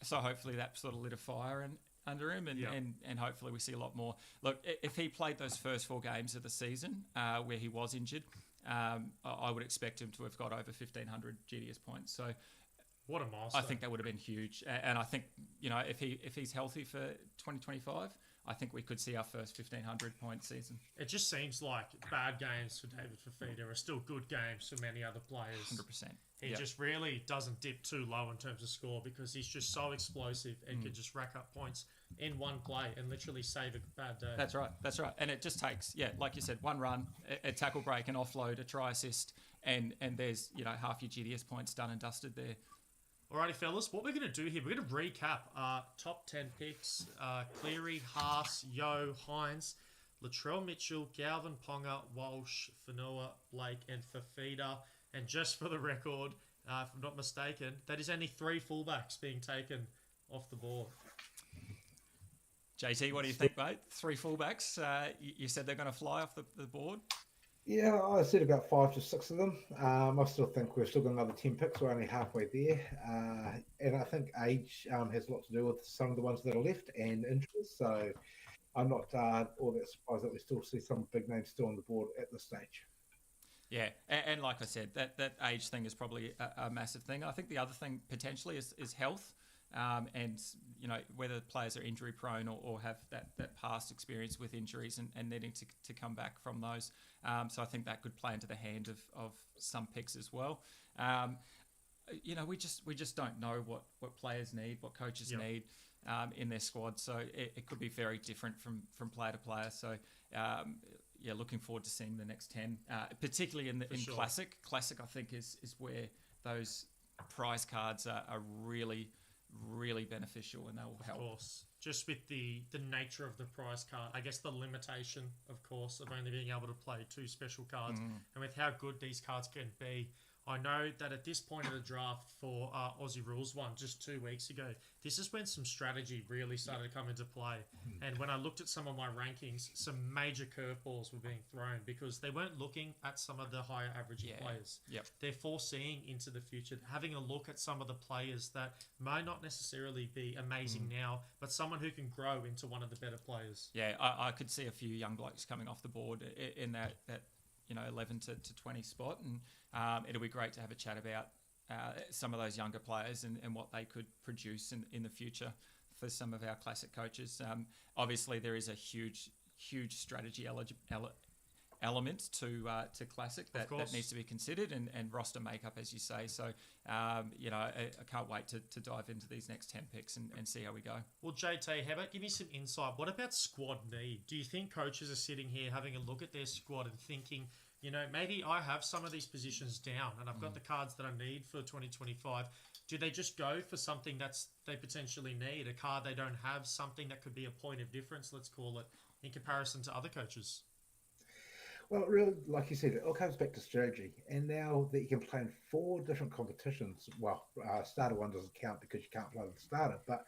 so hopefully that sort of lit a fire under him, and hopefully we see a lot more. Look, if he played those first 4 games of the season where he was injured, I would expect him to have got over 1,500 GDS points. So What a milestone. I think that would have been huge. And I think, if he's healthy for 2025, I think we could see our first 1,500 point season. It just seems like bad games for David Fafita are still good games for many other players. 100%. He just really doesn't dip too low in terms of score because he's just so explosive and can just rack up points in one play and literally save a bad day. That's right. And it just takes, like you said, one run, a tackle break, an offload, a try assist, and there's, half your GDS points done and dusted there. Alrighty, fellas, what we're going to do here, we're going to recap our top 10 picks. Cleary, Haas, Yo, Hines, Latrell Mitchell, Galvin Ponga, Walsh, Fanua, Blake, and Fafita. And just for the record, if I'm not mistaken, that is only 3 fullbacks being taken off the board. JT, what do you think, mate? 3 fullbacks. You said they're going to fly off the board? Yeah, I said about 5 to 6 of them. I still think we've still got another 10 picks. We're only halfway there. And I think age has a lot to do with some of the ones that are left and injuries. So I'm not all that surprised that we still see some big names still on the board at this stage. Yeah, and like I said, that age thing is probably a massive thing. I think the other thing potentially is health. And whether players are injury prone or have that past experience with injuries and needing to come back from those. So I think that could play into the hand of some picks as well. We just don't know what players need, what coaches need in their squad. So it could be very different from player to player. So looking forward to seeing the next 10, particularly in sure. Classic. Classic, I think, is where those prize cards are really beneficial and they will help. Of course. Just with the nature of the prize card, I guess the limitation, of course, of only being able to play 2 special cards, and with how good these cards can be. I know that at this point of the draft for Aussie Rules 1, just 2 weeks ago, this is when some strategy really started to come into play. And when I looked at some of my rankings, some major curveballs were being thrown because they weren't looking at some of the higher averaging players. Yep. They're foreseeing into the future, having a look at some of the players that might not necessarily be amazing now, but someone who can grow into one of the better players. Yeah, I could see a few young blokes coming off the board in that 11 to 20 spot, and it'll be great to have a chat about some of those younger players and what they could produce in the future for some of our classic coaches. Obviously, there is a huge strategy element to classic that needs to be considered, and roster makeup, as you say. So, I can't wait to dive into these next 10 picks and see how we go. Well, JT, how about give me some insight? What about squad need? Do you think coaches are sitting here having a look at their squad and thinking, maybe I have some of these positions down and I've got the cards that I need for 2025. Do they just go for something they potentially need, a card they don't have, something that could be a point of difference, let's call it, in comparison to other coaches? Well, really, like you said, it all comes back to strategy. And now that you can play in 4 different competitions, starter one doesn't count because you can't play with the starter, but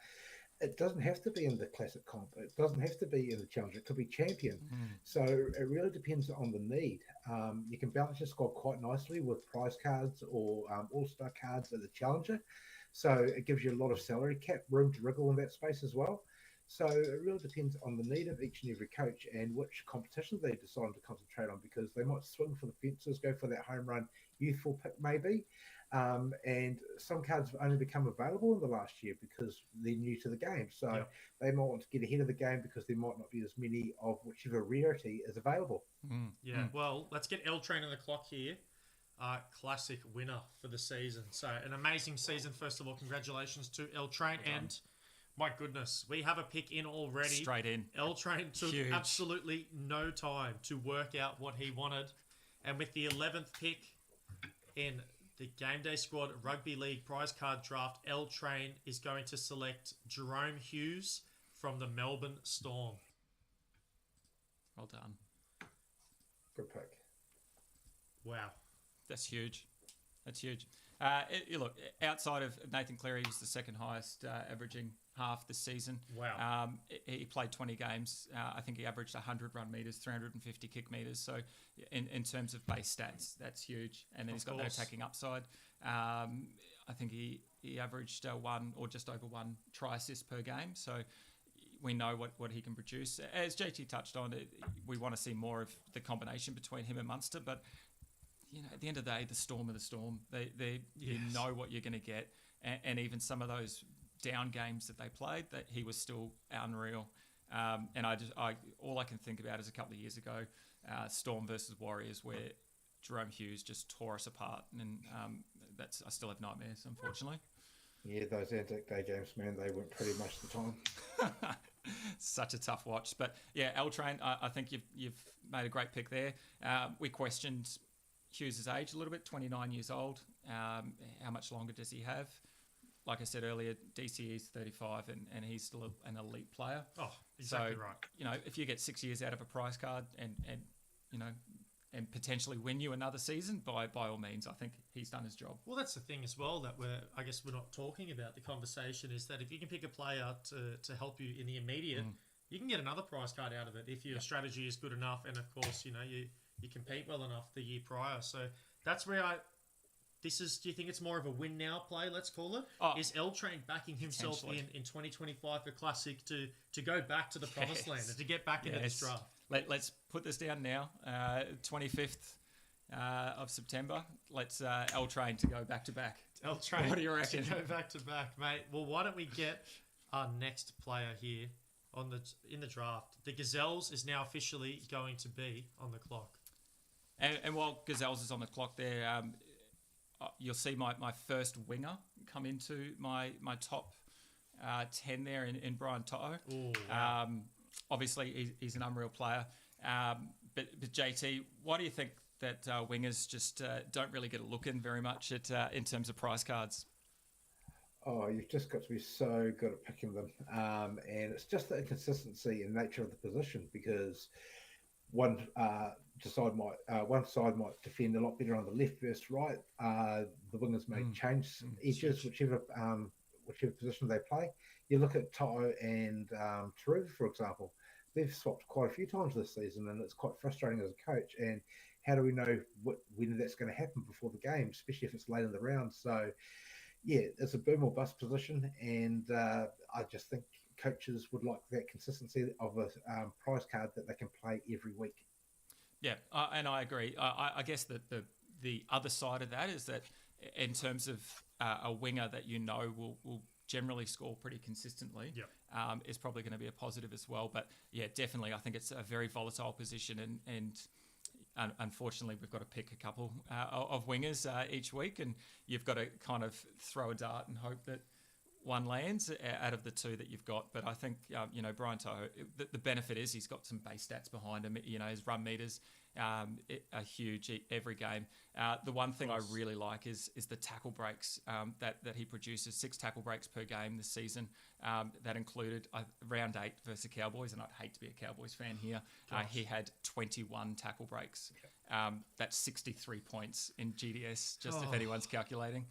it doesn't have to be in the classic comp. It doesn't have to be in the challenger. It could be champion. So it really depends on the need. You can balance your squad quite nicely with prize cards or all-star cards at the challenger. So it gives you a lot of salary cap, room to wriggle in that space as well. So it really depends on the need of each and every coach and which competitions they decide to concentrate on, because they might swing for the fences, go for that home run youthful pick maybe. And some cards have only become available in the last year because they're new to the game. So they might want to get ahead of the game because there might not be as many of whichever rarity is available. Well, let's get L Train on the clock here. Classic winner for the season. So an amazing season. First of all, congratulations to L Train. And my goodness, we have a pick in already. Straight in. L Train took absolutely no time to work out what he wanted. And with the 11th pick in the GameDay Squad Rugby League Prize Card Draft, L Train is going to select Jerome Hughes from the Melbourne Storm. Well done. Good pick. Wow. That's huge. Look, outside of Nathan Cleary, who's the second highest averaging half this season. Wow. He played 20 games. I think he averaged 100 run meters, 350 kick meters. So in terms of base stats, that's huge. And then he's got no attacking upside. I think he averaged 1 or just over 1 try assist per game. So we know what he can produce. As JT touched on, we want to see more of the combination between him and Munster, but at the end of the day, the Storm are the Storm. You know what you're going to get. and even some of those down games that they played, that he was still unreal. And all I can think about is a couple of years ago, Storm versus Warriors, where Jerome Hughes just tore us apart, and I still have nightmares, unfortunately. Yeah, those Anzac Day games, man, they went pretty much the time. Such a tough watch. But yeah, L-Train, I think you've made a great pick there. We questioned Hughes' age a little bit, 29 years old. How much longer does he have? Like I said earlier, DCE is 35 and he's still an elite player. Oh, exactly so, right. You know, if you get 6 years out of a prize card and you know, and potentially win you another season, by all means, I think he's done his job. Well, that's the thing as well that I guess we're not talking about. The conversation is that if you can pick a player to help you in the immediate, you can get another prize card out of it if your strategy is good enough, and of course, you know, you compete well enough the year prior. So that's where do you think it's more of a win now play, let's call it? Is L-Train backing himself in 2025 for Classic to go back to the promised land and to get back into this draft? Let's put this down now. 25th of September. Let's L-Train to go back to back. L-Train what do you reckon? to go back to back, mate. Well, why don't we get our next player here in the draft? The Gazelles is now officially going to be on the clock. And while Gazelles is on the clock there, you'll see my first winger come into my top 10 there in Brian To'o. Ooh, wow. Obviously, he's an unreal player. But JT, why do you think that wingers just don't really get a look in very much in terms of prize cards? Oh, you've just got to be so good at picking them. And it's just the inconsistency in nature of the position, because one side might defend a lot better on the left versus right. The wingers may change edges, whichever position they play. You look at To'o and Taruva, for example. They've swapped quite a few times this season, and it's quite frustrating as a coach. And how do we know when that's going to happen before the game, especially if it's late in the round? So, yeah, it's a boom or bust position, and I just think coaches would like that consistency of a prize card that they can play every week. Yeah, and I agree. I guess that the other side of that is that in terms of a winger that you know will generally score pretty consistently, is probably going to be a positive as well. But yeah, definitely, I think it's a very volatile position, and unfortunately, we've got to pick a couple of wingers each week, and you've got to kind of throw a dart and hope that one lands out of the two that you've got. But I think, you know, Brian To'o, the benefit is he's got some base stats behind him. You know, his run meters are huge every game. The one thing I really like is the tackle breaks that he produces. 6 tackle breaks per game this season. That included round 8 versus the Cowboys, and I'd hate to be a Cowboys fan here. He had 21 tackle breaks. That's 63 points in GDS, just if anyone's calculating.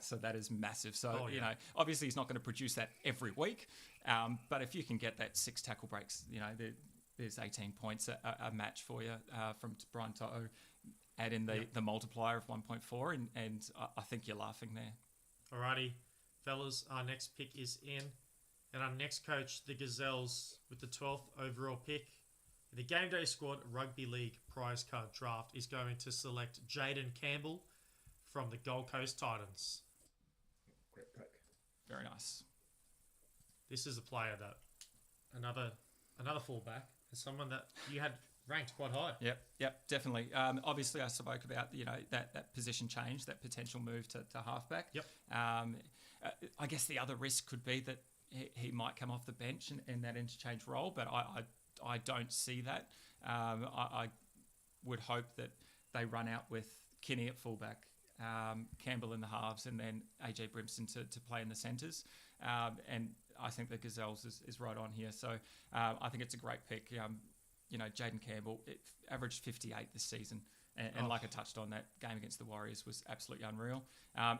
So that is massive. So, you know, obviously he's not going to produce that every week. But if you can get that 6 tackle breaks, you know, there's 18 points a match for you from Brian To'o. Add in the multiplier of 1.4, and I think you're laughing there. Alrighty, fellas, our next pick is in. And our next coach, the Gazelles, with the 12th overall pick, the GameDay Squad Rugby League Prize Card Draft, is going to select Jaden Campbell from the Gold Coast Titans. Great pick. Very nice. This is a player that another fullback, and someone that you had ranked quite high. Yep, definitely. Obviously, I spoke about, you know, that position change, that potential move to halfback. Yep. I guess the other risk could be that he might come off the bench in that interchange role, but I don't see that. I would hope that they run out with Kinney at fullback, Campbell in the halves, and then AJ Brimson to play in the centres. And I think the Gazelles is right on here. So I think it's a great pick. You know, Jaden Campbell averaged 58 this season. And like I touched on, that game against the Warriors was absolutely unreal.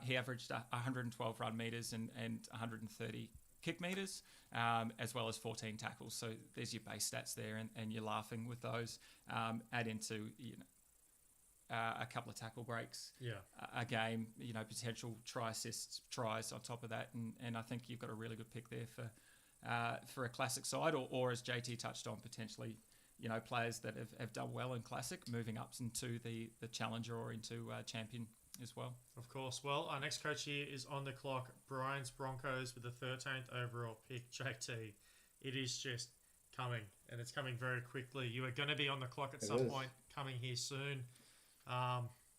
He averaged 112 run metres and 130 kick metres, as well as 14 tackles. So there's your base stats there, and you're laughing with those. Add into, you know, a couple of tackle breaks, a game, you know, potential try assists, tries on top of that, and I think you've got a really good pick there for a classic side, or as JT touched on, potentially, you know, players that have done well in classic, moving up into the challenger or into champion as well. Of course. Well, our next coach here is on the clock. Brian's Broncos with the 13th overall pick. JT, it is just coming, and it's coming very quickly. You are going to be on the clock at some point, coming here soon.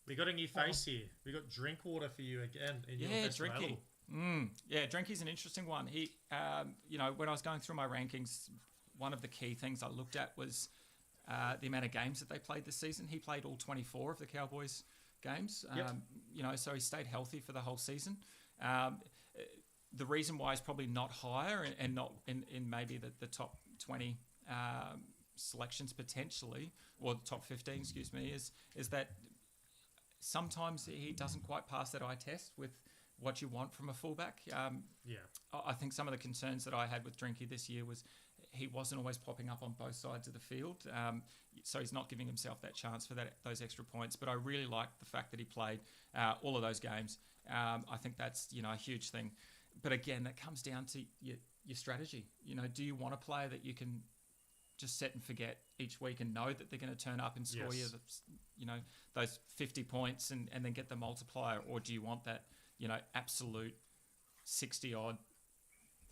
We got a new face here. We got Drinkwater for you again. In your best Drinky. Drinky's an interesting one. He, when I was going through my rankings, one of the key things I looked at was the amount of games that they played this season. He played all 24 of the Cowboys games. So he stayed healthy for the whole season. The reason why he's probably not higher and not in maybe the top 20 selections potentially, or the top 15, excuse me, is that sometimes he doesn't quite pass that eye test with what you want from a fullback. I think some of the concerns that I had with Drinky this year was he wasn't always popping up on both sides of the field. So he's not giving himself that chance for those extra points. But I really liked the fact that he played all of those games. I think that's, a huge thing. But again, that comes down to your strategy. Do you want a player that you can just set and forget each week and know that they're going to turn up and score you, those 50 points and then get the multiplier? Or do you want that, absolute 60-odd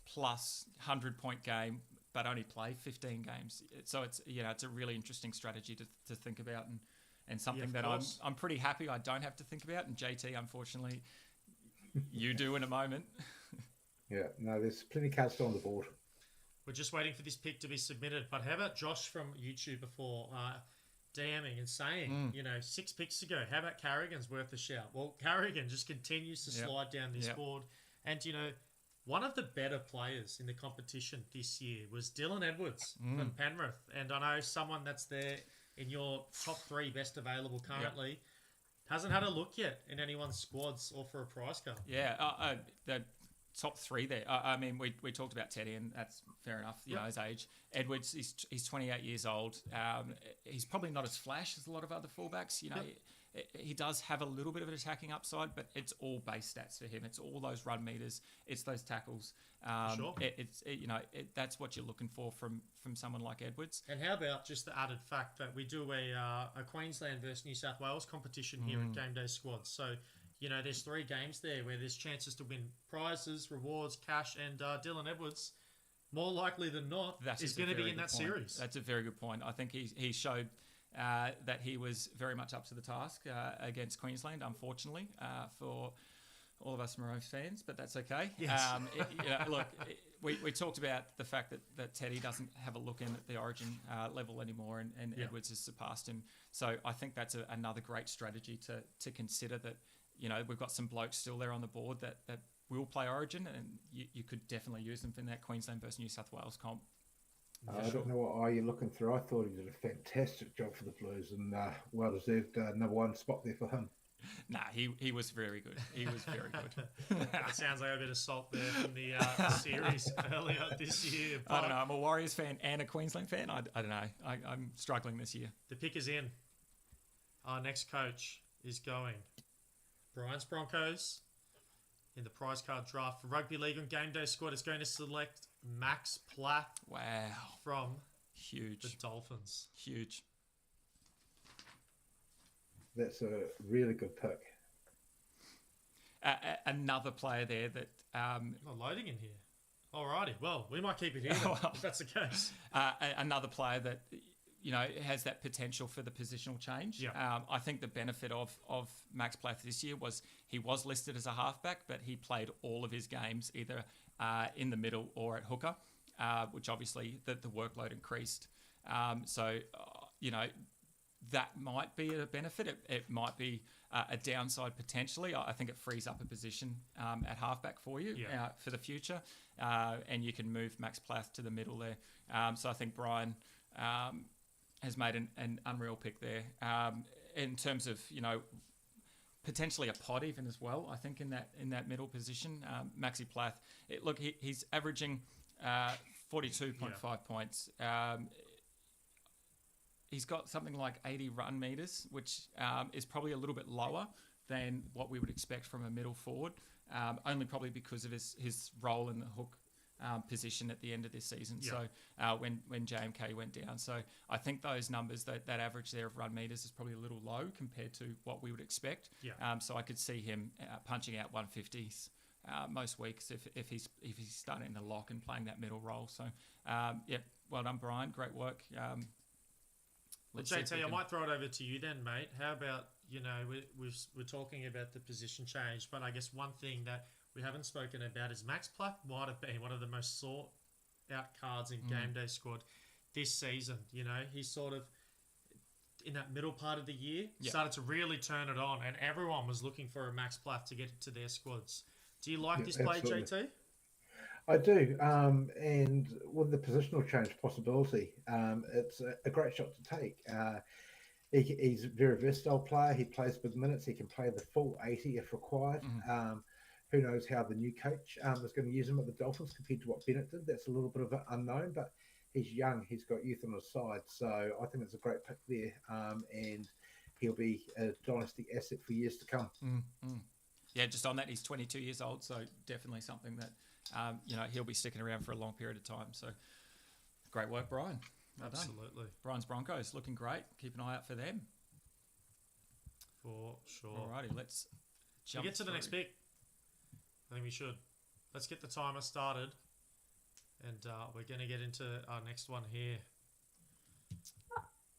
plus 100-point game, but only play 15 games? So it's, it's a really interesting strategy to think about and something that I'm pretty happy I don't have to think about. And JT, unfortunately, you do in a moment. There's plenty of cards still on the board. We're just waiting for this pick to be submitted. But how about Josh from YouTube before DMing and saying, 6 picks ago, how about Carrigan's worth a shout? Well, Carrigan just continues to slide down this board. And, one of the better players in the competition this year was Dylan Edwards from Penrith. And I know someone that's there in your top 3 best available currently hasn't had a look yet in anyone's squads or for a prize card. The top 3 there. I mean, we talked about Teddy, and that's fair enough, his age. Edwards, he's 28 years old. He's probably not as flash as a lot of other fullbacks. He does have a little bit of an attacking upside, but it's all base stats for him. It's all those run meters. It's those tackles. That's what you're looking for from someone like Edwards. And how about just the added fact that we do a Queensland versus New South Wales competition here at GameDay Squad. So, there's 3 games there where there's chances to win prizes, rewards, cash, and Dylan Edwards, more likely than not, is going to be in that series. That's a very good point. I think he showed that he was very much up to the task against Queensland, unfortunately, for all of us Maroons fans, but that's okay. Yes. We talked about the fact that Teddy doesn't have a look in at the Origin level anymore, and Edwards has surpassed him. So I think that's another great strategy to consider, that we've got some blokes still there on the board that will play Origin, and you could definitely use them in that Queensland versus New South Wales comp. I don't know what eye you're looking through. I thought he did a fantastic job for the Blues, and well-deserved number 1 spot there for him. Nah, he was very good. He was very good. That sounds like a bit of salt there from the series earlier this year. I don't know. I'm a Warriors fan and a Queensland fan. I don't know. I'm struggling this year. The pick is in. Our next coach is going Brian's Broncos in the prize card draft for Rugby League and GameDay Squad. Is going to select Max Plath. Wow. From huge. The Dolphins. Huge. That's a really good pick. Another player there that... not loading in here. Alrighty. Well, we might keep it here if that's the case. Another player that, has that potential for the positional change. Yeah. I think the benefit of Max Plath this year was he was listed as a halfback, but he played all of his games either in the middle or at hooker, which obviously the workload increased. That might be a benefit. It might be a downside potentially. I think it frees up a position at halfback for you for the future, and you can move Max Plath to the middle there. So I think Brian has made an unreal pick there in terms of potentially a pod even as well. I think in that middle position, Maxi Plath. He's averaging 42.5 points. He's got something like 80 run meters, which is probably a little bit lower than what we would expect from a middle forward, only probably because of his role in the hook position at the end of this season. Yeah. So when JMK went down, so I think those numbers, that average there of run meters is probably a little low compared to what we would expect. Yeah. So I could see him punching out 150s most weeks if he's starting to lock and playing that middle role. So well done, Brian. Great work. Well, JT, I might throw it over to you then, mate. How about, we're talking about the position change, but I guess one thing that we haven't spoken about is Max Platt might have been one of the most sought out cards in GameDay Squad this season. He's sort of in that middle part of the year started to really turn it on, and everyone was looking for a Max Platt to get into their squads. Do you like this play, absolutely. JT? I do, and with the positional change possibility, it's a great shot to take. He's a very versatile player. He plays big minutes. He can play the full 80 if required. Who knows how the new coach is going to use him at the Dolphins compared to what Bennett did. That's a little bit of an unknown, but he's young. He's got youth on his side. So I think it's a great pick there, and he'll be a dynasty asset for years to come. Yeah, just on that, he's 22 years old, so definitely something that, he'll be sticking around for a long period of time. So great work, Brian. Well Absolutely. done. Brian's Broncos looking great. Keep an eye out for them. For sure. Alrighty, let's jump get to the next pick. I think we should. Let's get the timer started, and we're going to get into our next one here.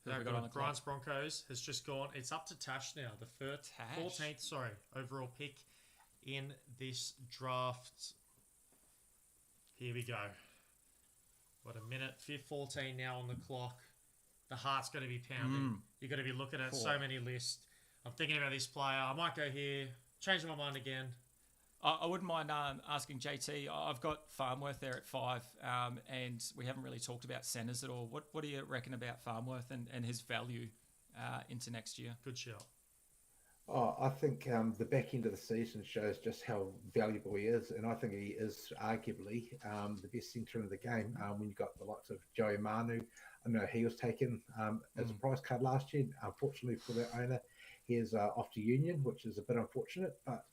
Who have we got on the Brian's clock? Broncos has just gone. It's up to Tash now, the 14th overall pick in this draft. Here we go. What a minute, 14 now on the clock. The heart's going to be pounding. You're going to be looking at so many lists. I'm thinking about this player. I might go here. Change my mind again. I wouldn't mind asking JT. I've got Farnworth there at 5, and we haven't really talked about centres at all. What do you reckon about Farnworth and his value into next year? Good shout. I think the back end of the season shows just how valuable he is, and I think he is arguably the best centre in the game. When you've got the likes of Joey Manu, I know he was taken as a prize card last year. Unfortunately for the owner, he is off to Union, which is a bit unfortunate, but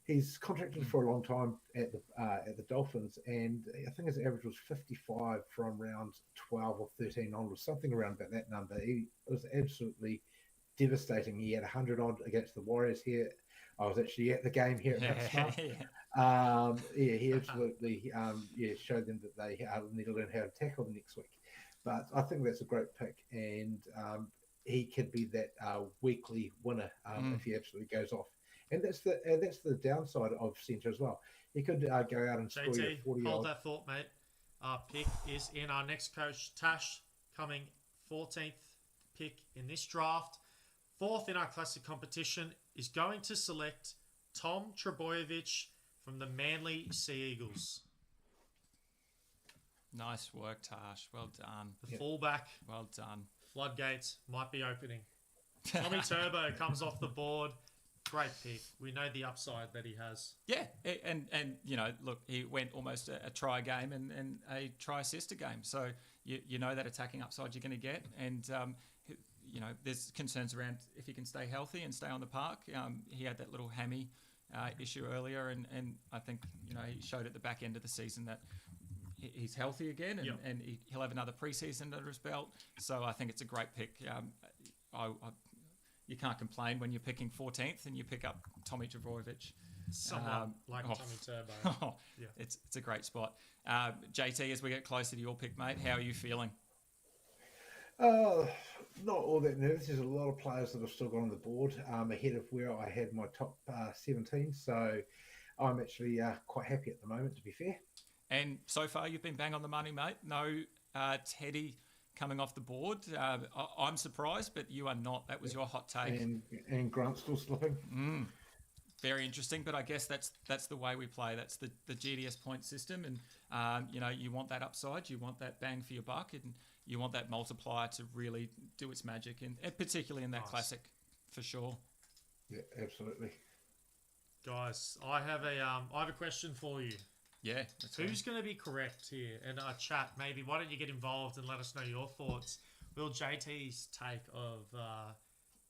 he's contracted for a long time at the Dolphins, and I think his average was 55 from round 12 or 13 onwards, something around about that number. It was absolutely devastating. He had 100 odd against the Warriors here. I was actually at the game here at Mount Smart. He absolutely showed them that they need to learn how to tackle the next week. But I think that's a great pick, and he could be that weekly winner if he absolutely goes off. And that's the downside of centre as well. He could go out and score you 40 hold that thought, mate. Our pick is in. Our next coach, Tash, coming 14th pick in this draft. 4th in our classic competition, is going to select Tom Trebojevic from the Manly Sea Eagles. Nice work, Tash. Well done. The fullback. Well done. Floodgates might be opening. Tommy Turbo comes off the board. Great pick. We know the upside that he has. Yeah, and look, he went almost a try game and a try assist a game. So you know that attacking upside you're going to get, and there's concerns around if he can stay healthy and stay on the park. He had that little hammy issue earlier, and I think he showed at the back end of the season that he's healthy again, and he'll have another preseason under his belt. So I think it's a great pick. You can't complain when you're picking 14th and you pick up Tommy Trebojevic. Someone like Tommy Turbo. It's a great spot. JT, as we get closer to your pick, mate, how are you feeling? Not all that nervous. There's a lot of players that have still got on the board ahead of where I had my top 17. So I'm actually quite happy at the moment, to be fair. And so far, you've been bang on the money, mate. No Teddy coming off the board. I'm surprised, but you are not. That was your hot take. And Grant still slipping. Very interesting, but I guess that's the way we play. That's the GDS point system, and you want that upside, you want that bang for your buck, and you want that multiplier to really do its magic, and particularly in that classic, for sure. Yeah, absolutely. Guys, I have a question for you. Yeah. Who's going to be correct here in our chat? Maybe why don't you get involved and let us know your thoughts? Will JT's take of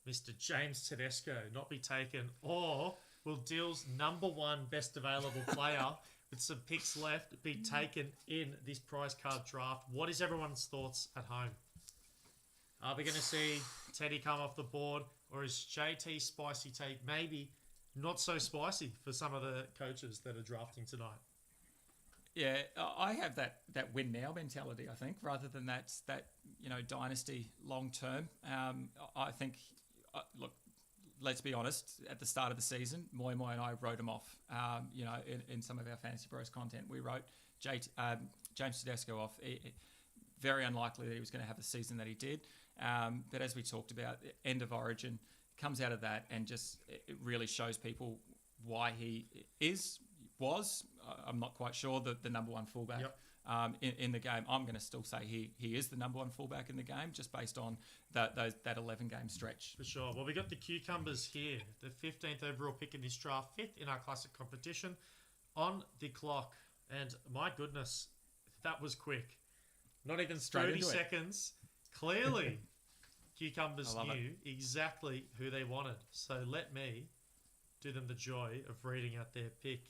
Mr. James Tedesco not be taken, or will Dill's #1 best available player with some picks left to be taken in this prize card draft. What is everyone's thoughts at home? Are we going to see Teddy come off the board, or is JT spicy take maybe not so spicy for some of the coaches that are drafting tonight? Yeah, I have that win now mentality. I think rather than that dynasty long term. I think look, let's be honest. At the start of the season, Moy and I wrote him off. In some of our Fantasy Bros content, we wrote James Tedesco off. Very unlikely that he was going to have the season that he did. But as we talked about, end of Origin comes out of that and just it really shows people why he was. I'm not quite sure the number one fullback in the game. I'm going to still say he is the number one fullback in the game just based on that 11 game stretch. For sure. Well, we got the Cucumbers here, the 15th overall pick in this draft, 5th in our classic competition, on the clock. And my goodness, that was quick. Not even 30 seconds. Clearly, Cucumbers knew exactly who they wanted. So let me do them the joy of reading out their pick.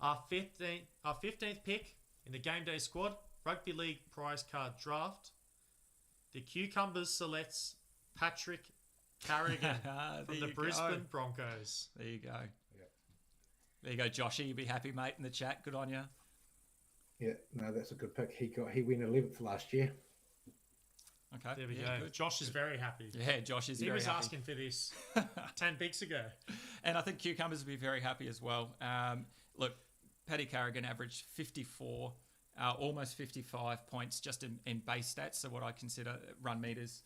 Our 15th pick in the GameDay Squad, Rugby League Prize Card Draft. The Cucumbers selects Patrick Carrigan from the Brisbane Broncos. There you go. Yep. There you go, Joshy. You'll be happy, mate, in the chat. Good on you. Yeah, no, that's a good pick. He went 11th last year. Okay. There we go. Good. Josh is very happy. Yeah, Josh is He very was happy. asking for this 10 weeks ago. And I think Cucumbers will be very happy as well. Look, Paddy Carrigan averaged 54, almost 55 points just in base stats, so what I consider run meters,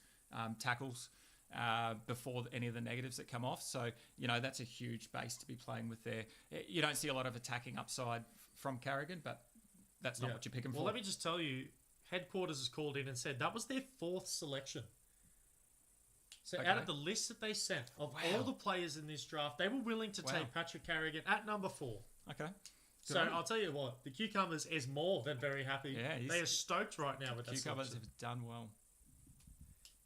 tackles, before any of the negatives that come off. So, that's a huge base to be playing with there. You don't see a lot of attacking upside from Carrigan, but that's not what you pick him for. Well, let me just tell you, Headquarters has called in and said that was their 4th selection. So out of the list that they sent of all the players in this draft, they were willing to take Patrick Carrigan at number 4. Okay. Good So on you. I'll tell you what, the Cucumbers is more than very happy. Yeah, they are stoked right now with that Cucumbers selection. have done well.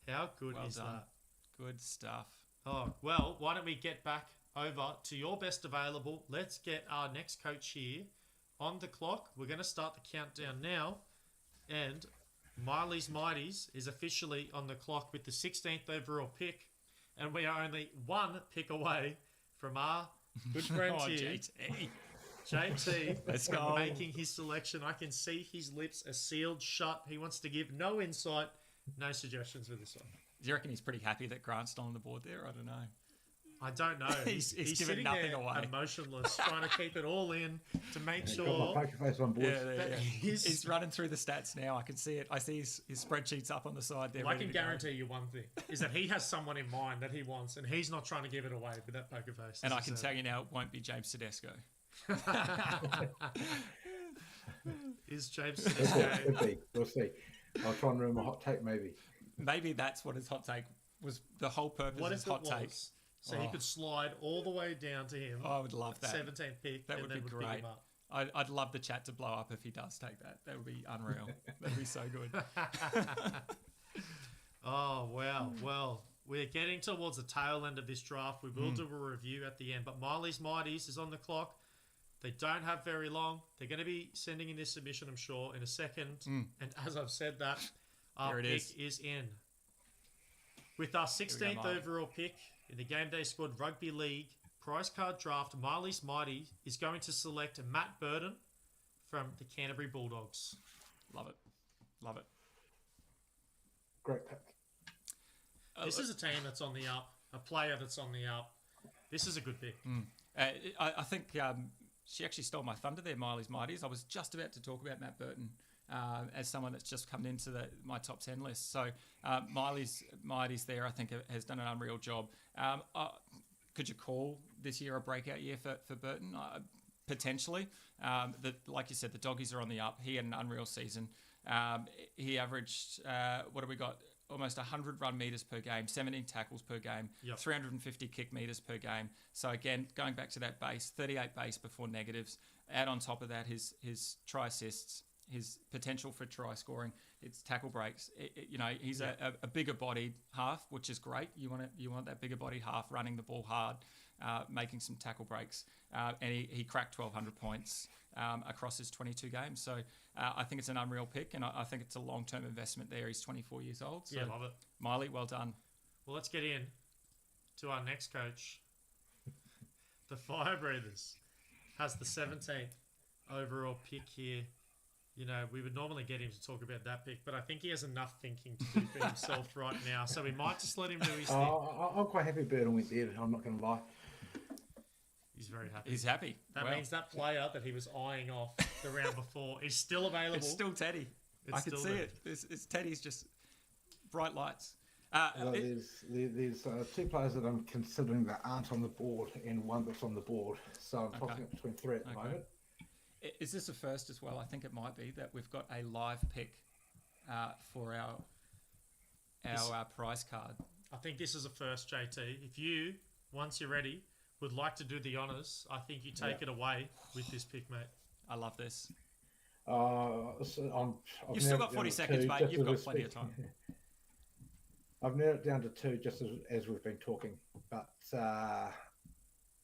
How good Well is done. that? Good stuff. Oh, well, why don't we get back over to your best available? Let's get our next coach here on the clock. We're going to start the countdown now. And Miley's Mighties is officially on the clock with the 16th overall pick. And we are only one pick away from our good friend here, JT. Let's go. Making his selection. I can see his lips are sealed shut. He wants to give no insight, no suggestions for this one. Do you reckon he's pretty happy that Grant's still on the board there? I don't know. I don't know. He's giving sitting nothing there away. Emotionless, trying to keep it all in to make Got sure. my poker face on, boys. Yeah. He's- He's running through the stats now. I can see it. I see his spreadsheets up on the side there. I ready can to go. guarantee you one thing, is that he has someone in mind that he wants, and he's not trying to give it away with that poker face. And as I can said. tell you now, it won't be James Tedesco. Is James Could Tedesco. be. We'll see. I'll try and remember a hot take, maybe. Maybe that's what his hot take was. The whole purpose What of if his hot it take. was? So he Oh. could slide all the way down to him. Oh, I would love that. 17th pick. That and would then be pick great. him up. I'd love the chat to blow up if he does take that. That would be unreal. That'd be so good. Oh, wow. Well, we're getting towards the tail end of this draft. We will do a review at the end. But Miley's Mighties is on the clock. They don't have very long. They're going to be sending in this submission, I'm sure, in a second. And as I've said that, our There it pick is in. With our 16th Miley. overall pick in the GameDay Squad Rugby League Prize Card Draft, Miley's Mighty is going to select Matt Burton from the Canterbury Bulldogs. Love it. Love it. Great pick. This is a team that's on the up, a player that's on the up. This is a good pick. I think she actually stole my thunder there, Miley's Mighties. I was just about to talk about Matt Burton as someone that's just come into my top 10 list. So Miley's Mighties there, I think, has done an unreal job. Could you call this year a breakout year for Burton? Potentially. Like you said, the doggies are on the up. He had an unreal season. He averaged, what have we got? Almost 100 run meters per game, 17 tackles per game, 350 kick meters per game. So again, going back to that base, 38 base before negatives. Add on top of that his try assists, his potential for try scoring. It's tackle breaks. He's a bigger bodied half, which is great. You want that bigger bodied half running the ball hard, making some tackle breaks, and he cracked 1,200 points across his 22 games. So I think it's an unreal pick, and I think it's a long-term investment there. He's 24 years old. So Yeah, love it. Miley, well done. Well, let's get in to our next coach. The Fire Breathers has the 17th overall pick here. You know, we would normally get him to talk about that pick, but I think he has enough thinking to do for himself right now. So we might just let him do his thing. I'm quite happy Burton went there. I'm not going to lie. He's very happy. He's happy. That means that player that he was eyeing off the round before is still available. It's still Teddy. I can see it. It's Teddy's just bright lights. There's two players that I'm considering that aren't on the board and one that's on the board. So I'm tossing it between three at the moment. Is this a first as well? I think it might be that we've got a live pick for our prize card. I think this is a first, JT. If you, once you're ready, would like to do the honours, I think you take it away with this pick, mate. I love this. You've still got 40 seconds, mate. You've got plenty of time. I've narrowed it down to two just as we've been talking, but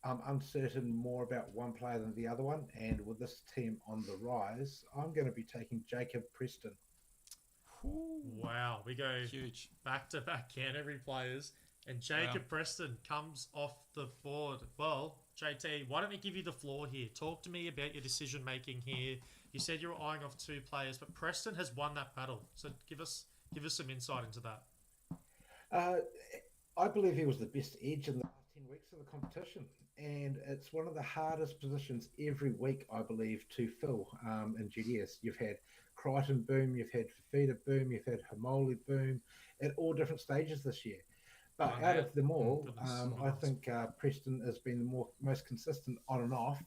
I'm uncertain more about one player than the other one, and with this team on the rise, I'm going to be taking Jacob Preston. Wow, we go huge back-to-back Canterbury players, and Jacob Preston comes off the board. Well, JT, why don't we give you the floor here? Talk to me about your decision-making here. You said you were eyeing off two players, but Preston has won that battle, so give us some insight into that. I believe he was the best edge in the last 10 weeks of the competition, and it's one of the hardest positions every week, I believe, to fill in GDS. You've had Crichton boom, you've had Fafita boom, you've had Hamoli boom at all different stages this year. But out of them all, I think Preston has been the most consistent on and off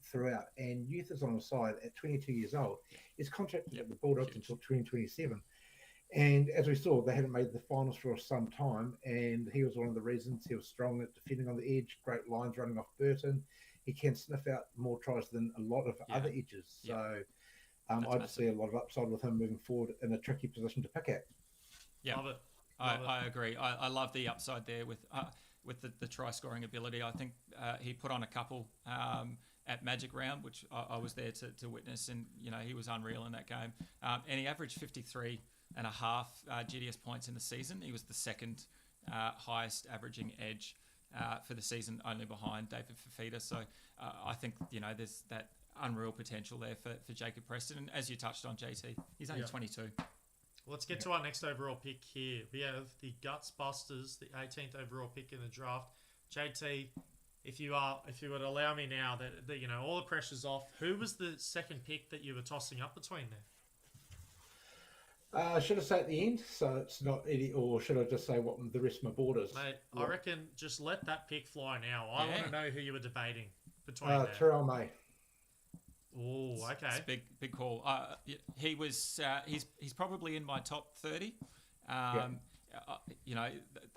throughout, and youth is on the side at 22 years old. He's contracted at the Bulldogs until 2027. And as we saw, they hadn't made the finals for some time, and he was one of the reasons. He was strong at defending on the edge, great lines running off Burton. He can sniff out more tries than a lot of other edges. So I'd see a lot of upside with him moving forward in a tricky position to pick at. Yeah, love it. I agree. I love the upside there with the try scoring ability. I think he put on a couple at Magic Round, which I was there to witness, and he was unreal in that game. And he averaged 53.5 GDS points in the season. He was the second highest averaging edge for the season, only behind David Fafita. So I think there's that unreal potential there for Jacob Preston. And as you touched on, JT, he's only 22. Let's get to our next overall pick here. We have the Guts Busters, the 18th overall pick in the draft. JT, if you would allow me now, that all the pressure's off. Who was the second pick that you were tossing up between there? Should I say at the end, so it's not any, or should I just say what the rest of my board is? Mate, I reckon just let that pick fly now. I want to know who you were debating between Terrell May. Oh, okay. It's a big call. He was he's probably in my top 30.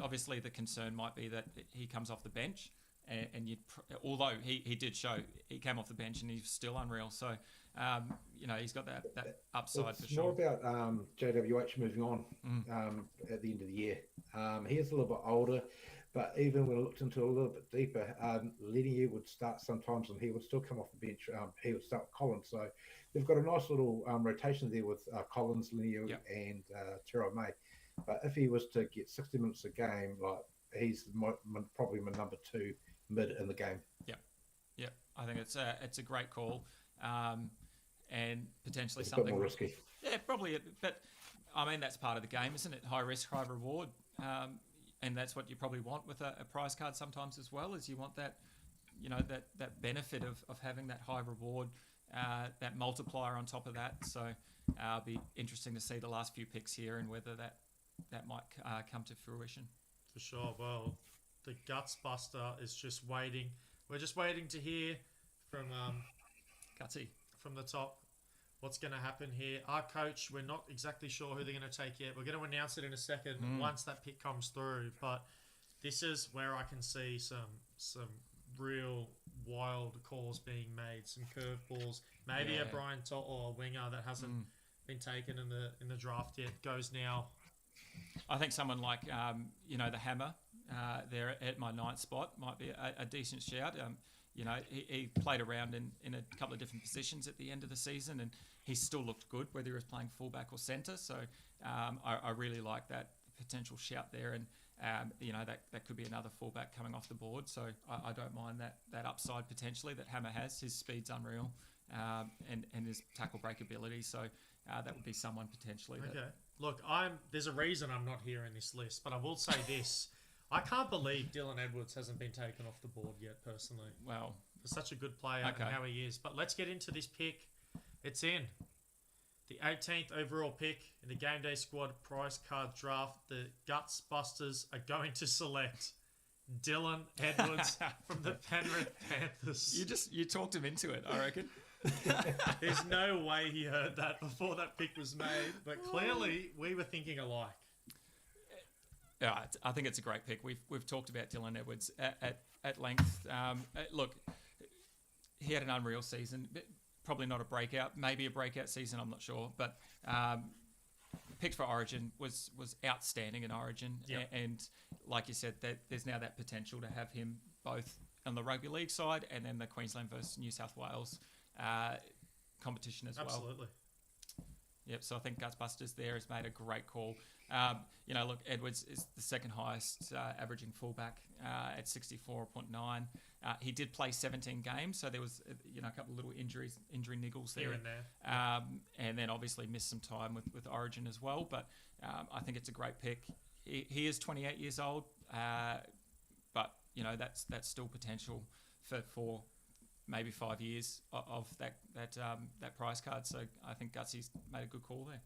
Obviously the concern might be that he comes off the bench, and although he did show he came off the bench and he's still unreal. So he's got that upside for sure. It's more about JWH moving on at the end of the year. He is a little bit older, but even when I looked into it a little bit deeper, Lenier would start sometimes and he would still come off the bench. He would start with Collins. So they've got a nice little rotation there with Collins, Lenier, and Terrell May. But if he was to get 60 minutes a game, he's probably my number 2 mid in the game. Yeah. I think it's a great call, and potentially it's something a bit more risky. Yeah, probably. But I mean, that's part of the game, isn't it? High risk, high reward. And that's what you probably want with a prize card sometimes as well, is you want that, that benefit of having that high reward, that multiplier on top of that. So it'll be interesting to see the last few picks here and whether that might come to fruition. For sure. Well, the Guts Buster is just waiting. We're just waiting to hear from Gutsy from the top. What's going to happen here? Our coach, we're not exactly sure who they're going to take yet. We're going to announce it in a second once that pick comes through. But this is where I can see some real wild calls being made, some curveballs. Maybe a Brian Tot or a winger that hasn't been taken in the draft yet goes now. I think someone like the Hammer there at my 9th spot might be a decent shout. He played around in a couple of different positions at the end of the season, and he still looked good, whether he was playing fullback or centre. So I really like that potential shout there, and that could be another fullback coming off the board. So I don't mind that upside potentially that Hammer has. His speed's unreal, and his tackle break ability. So that would be someone potentially. Okay. Look, there's a reason I'm not here in this list, but I will say this. I can't believe Dylan Edwards hasn't been taken off the board yet, personally. Well, for such a good player and how he is. But let's get into this pick. It's in. The 18th overall pick in the GameDay Squad Prize Cards draft. The Guts Busters are going to select Dylan Edwards from the Penrith Panthers. You talked him into it, I reckon. There's no way he heard that before that pick was made, but clearly we were thinking alike. Yeah, I think it's a great pick. We've talked about Dylan Edwards at length. Look, he had an unreal season. Probably not a breakout. Maybe a breakout season. I'm not sure. But picked for Origin was outstanding in Origin. Yep. And like you said, there's now that potential to have him both on the Rugby League side and then the Queensland versus New South Wales competition as well. Absolutely. Yep, so I think Gutsbusters there has made a great call. Look, Edwards is the second highest averaging fullback at 64.9. He did play 17 games, so there was a couple of little injury niggles there. Here and there. And then obviously missed some time with Origin as well. But I think it's a great pick. He is 28 years old, but that's still potential for maybe 5 years of that prize card. So I think Gutsy's made a good call there.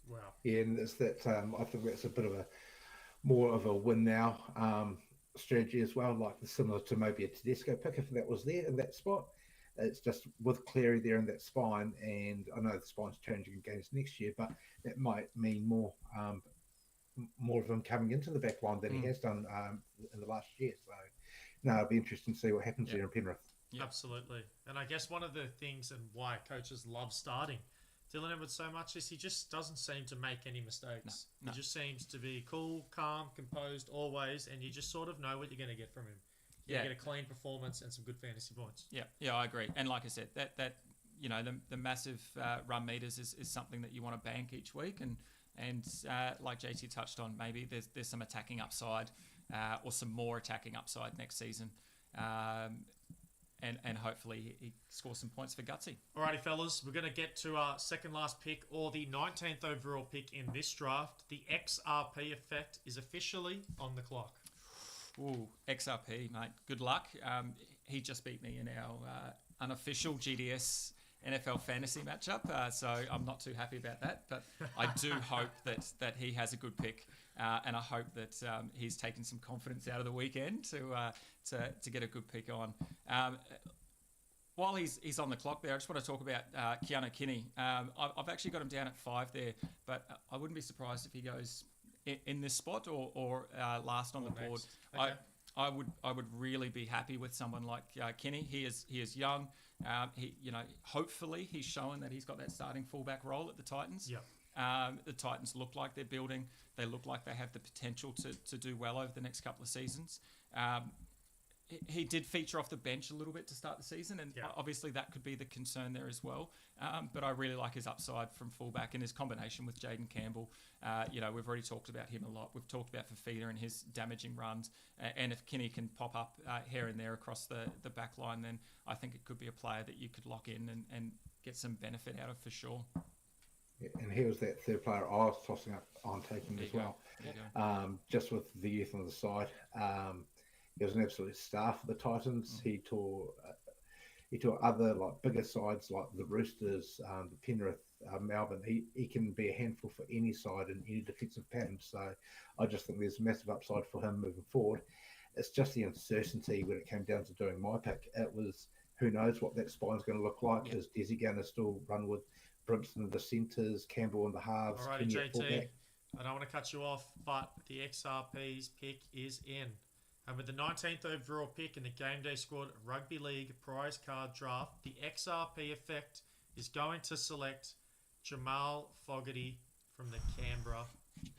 Wow. Yeah, and it's that I think that's a bit of more of a win now strategy as well, like similar to maybe a Tedesco pick if that was there in that spot. It's just with Cleary there in that spine, and I know the spine's changing against next year, but that might mean more of him coming into the back line than he has done in the last year. So, no, it'll be interesting to see what happens there in Penrith. Yep. Absolutely. And I guess one of the things and why coaches love starting Dylan Edwards so much is he just doesn't seem to make any mistakes. No. He just seems to be cool, calm, composed always, and you just sort of know what you're going to get from him. You get a clean performance and some good fantasy points. Yeah, I agree. And like I said, that the massive run meters is something that you want to bank each week, and like JT touched on, maybe there's some attacking upside or some more attacking upside next season. And hopefully he scores some points for Gutsy. Alrighty, fellas, we're going to get to our second last pick, or the 19th overall pick in this draft. The XRP effect is officially on the clock. Ooh, XRP, mate. Good luck. He just beat me in our unofficial GDS NFL fantasy matchup, so I'm not too happy about that. But I do hope that he has a good pick, and I hope that he's taken some confidence out of the weekend to get a good pick on. While he's on the clock there, I just want to talk about Keanu Kinney. I've actually got him down at 5 there, but I wouldn't be surprised if he goes in this spot or last on the board. Okay. I would really be happy with someone like Kinney. He is young. Hopefully he's shown that he's got that starting fullback role at the Titans. Yep. The Titans look like they're building. They look like they have the potential to do well over the next couple of seasons. He did feature off the bench a little bit to start the season, and obviously that could be the concern there as well. But I really like his upside from fullback and his combination with Jaden Campbell. We've already talked about him a lot. We've talked about Fafita and his damaging runs. And if Kinney can pop up here and there across the back line, then I think it could be a player that you could lock in and get some benefit out of for sure. Yeah, and he was that third player I was tossing up on taking as well. Just with the youth on the side. He was an absolute star for the Titans. He tore other like bigger sides like the Roosters, the Penrith, Melbourne. He can be a handful for any side in any defensive pattern. So I just think there's massive upside for him moving forward. It's just the uncertainty when it came down to doing my pick. It was who knows what that spine's going to look like. Is Desi going to still run with Brimson in the centres, Campbell in the halves? Alrighty, JT. I don't want to cut you off, but the XRP's pick is in. And with the 19th overall pick in the GameDay Squad Rugby League Prize Card Draft, the XRP effect is going to select Jamal Fogarty from the Canberra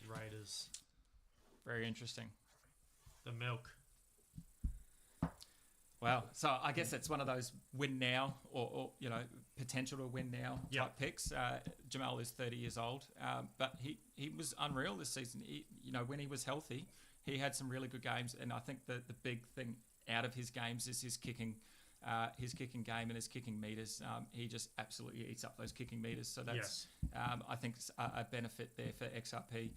Raiders. Very interesting. The milk. Wow. So I guess it's one of those win now or potential to win now type picks. Jamal is 30 years old, but he was unreal this season. When he was healthy, he had some really good games, and I think the big thing out of his games is his kicking game and his kicking meters. He just absolutely eats up those kicking meters. So that's I think a benefit there for XRP.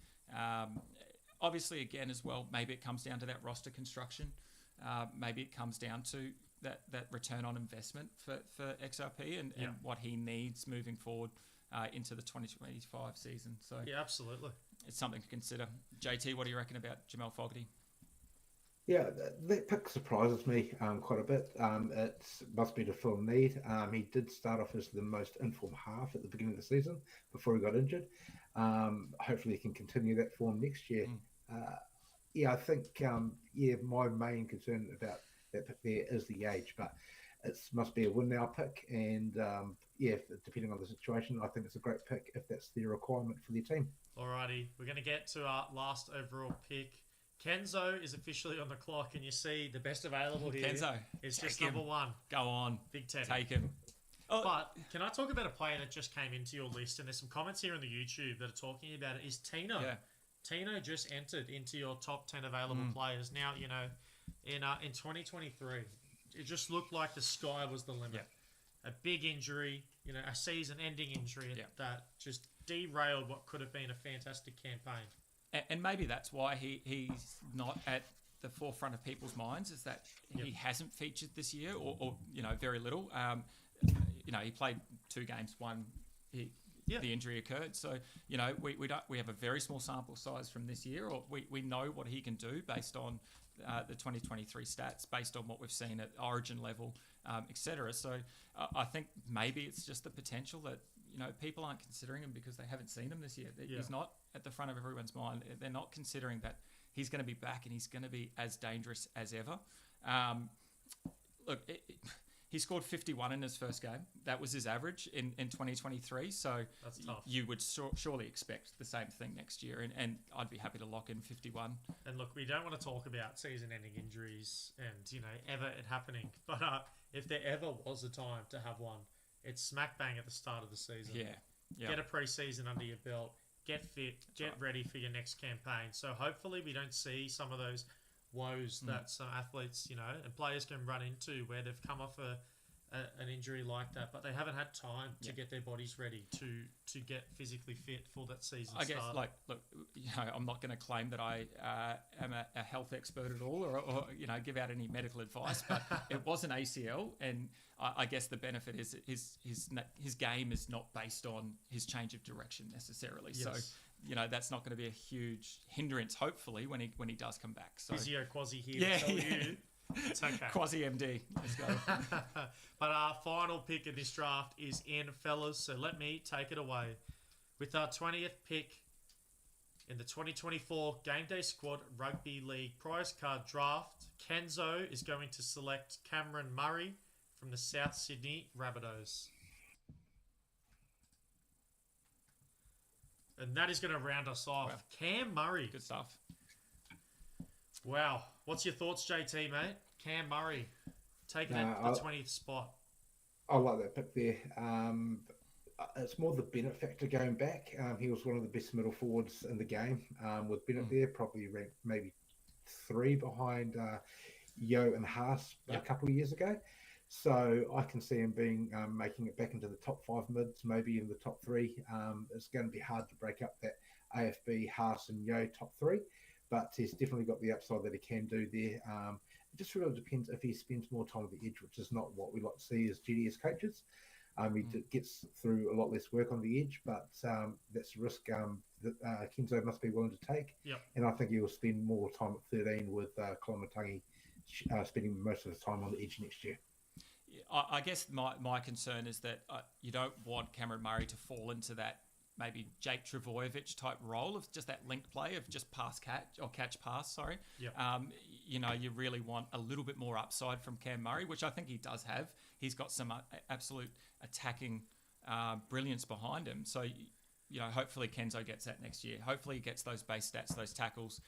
Obviously, again as well, maybe it comes down to that roster construction. Maybe it comes down to that return on investment for XRP and what he needs moving forward into the 2025 season. So yeah, absolutely. It's something to consider. JT, what do you reckon about Jamal Fogarty? Yeah, that pick surprises me quite a bit. It must be to fill a need. He did start off as the most informed half at the beginning of the season before he got injured. Hopefully he can continue that form next year. I think, my main concern about that pick there is the age, but it must be a win now pick. And, depending on the situation, I think it's a great pick if that's the requirement for their team. Alrighty, we're going to get to our last overall pick. Kenzo is officially on the clock, and you see the best available here. Kenzo. Is just number one. Go on. Big Teddy. Take him. Oh. But can I talk about a player that just came into your list? And there's some comments here on the YouTube that are talking about it. Is Tino. Yeah. Tino just entered into your top 10 available players. Now, in 2023, it just looked like the sky was the limit. A big injury, a season-ending injury that just derailed what could have been a fantastic campaign. And maybe that's why he's not at the forefront of people's minds, is that he hasn't featured this year or very little. He played 2 games, the injury occurred. So, we have a very small sample size from this year, or we know what he can do based on the 2023 stats, based on what we've seen at origin level, etc. So I think maybe it's just the potential that, people aren't considering him because they haven't seen him this year. He's not at the front of everyone's mind. They're not considering that he's going to be back and he's going to be as dangerous as ever. He scored 51 in his first game. That was his average in 2023. So that's tough. You would surely expect the same thing next year. And I'd be happy to lock in 51. And look, we don't want to talk about season-ending injuries and, ever it happening. But if there ever was a time to have one, it's smack bang at the start of the season. Yeah. Get a pre-season under your belt. Get fit. Get ready for your next campaign. So hopefully we don't see some of those woes that some athletes, and players can run into where they've come off an injury like that, but they haven't had time to get their bodies ready to get physically fit for that season. I guess, I'm not going to claim that I am a health expert at all, or give out any medical advice, but it was an ACL, and I guess the benefit is his game is not based on his change of direction necessarily. Yes. So that's not going to be a huge hindrance, hopefully, when he does come back. So Physio Quasi here to tell you it's okay. Quasi MD, let's go. But our final pick in this draft is in, fellas, so let me take it away. With our 20th pick in the 2024 GameDay Squad Rugby League Prize Card Draft, Kenzo is going to select Cameron Murray from the South Sydney Rabbitohs. And that is going to round us off. Wow. Cam Murray. Good stuff. Wow. What's your thoughts, JT, mate? Cam Murray taking the 20th spot. I like that pick there. It's more the Bennett factor going back. He was one of the best middle forwards in the game. With Bennett there, probably ranked maybe 3 behind Yo and Haas a couple of years ago. So I can see him making it back into the top 5 mids, maybe in the top 3. It's going to be hard to break up that AFB, Haas and Yo top 3, but he's definitely got the upside that he can do there. It just really depends if he spends more time on the edge, which is not what we like to see as GDS coaches. He gets through a lot less work on the edge, but that's a risk that Kenzo must be willing to take. Yep. And I think he will spend more time at 13 with Kolomatangi spending most of the time on the edge next year. I guess my concern is that you don't want Cameron Murray to fall into that maybe Jake Travojevic type role of just that link play of just catch pass. Sorry. Yep. You really want a little bit more upside from Cam Murray, which I think he does have. He's got some absolute attacking brilliance behind him. So, hopefully Kenzo gets that next year. Hopefully he gets those base stats, those tackles,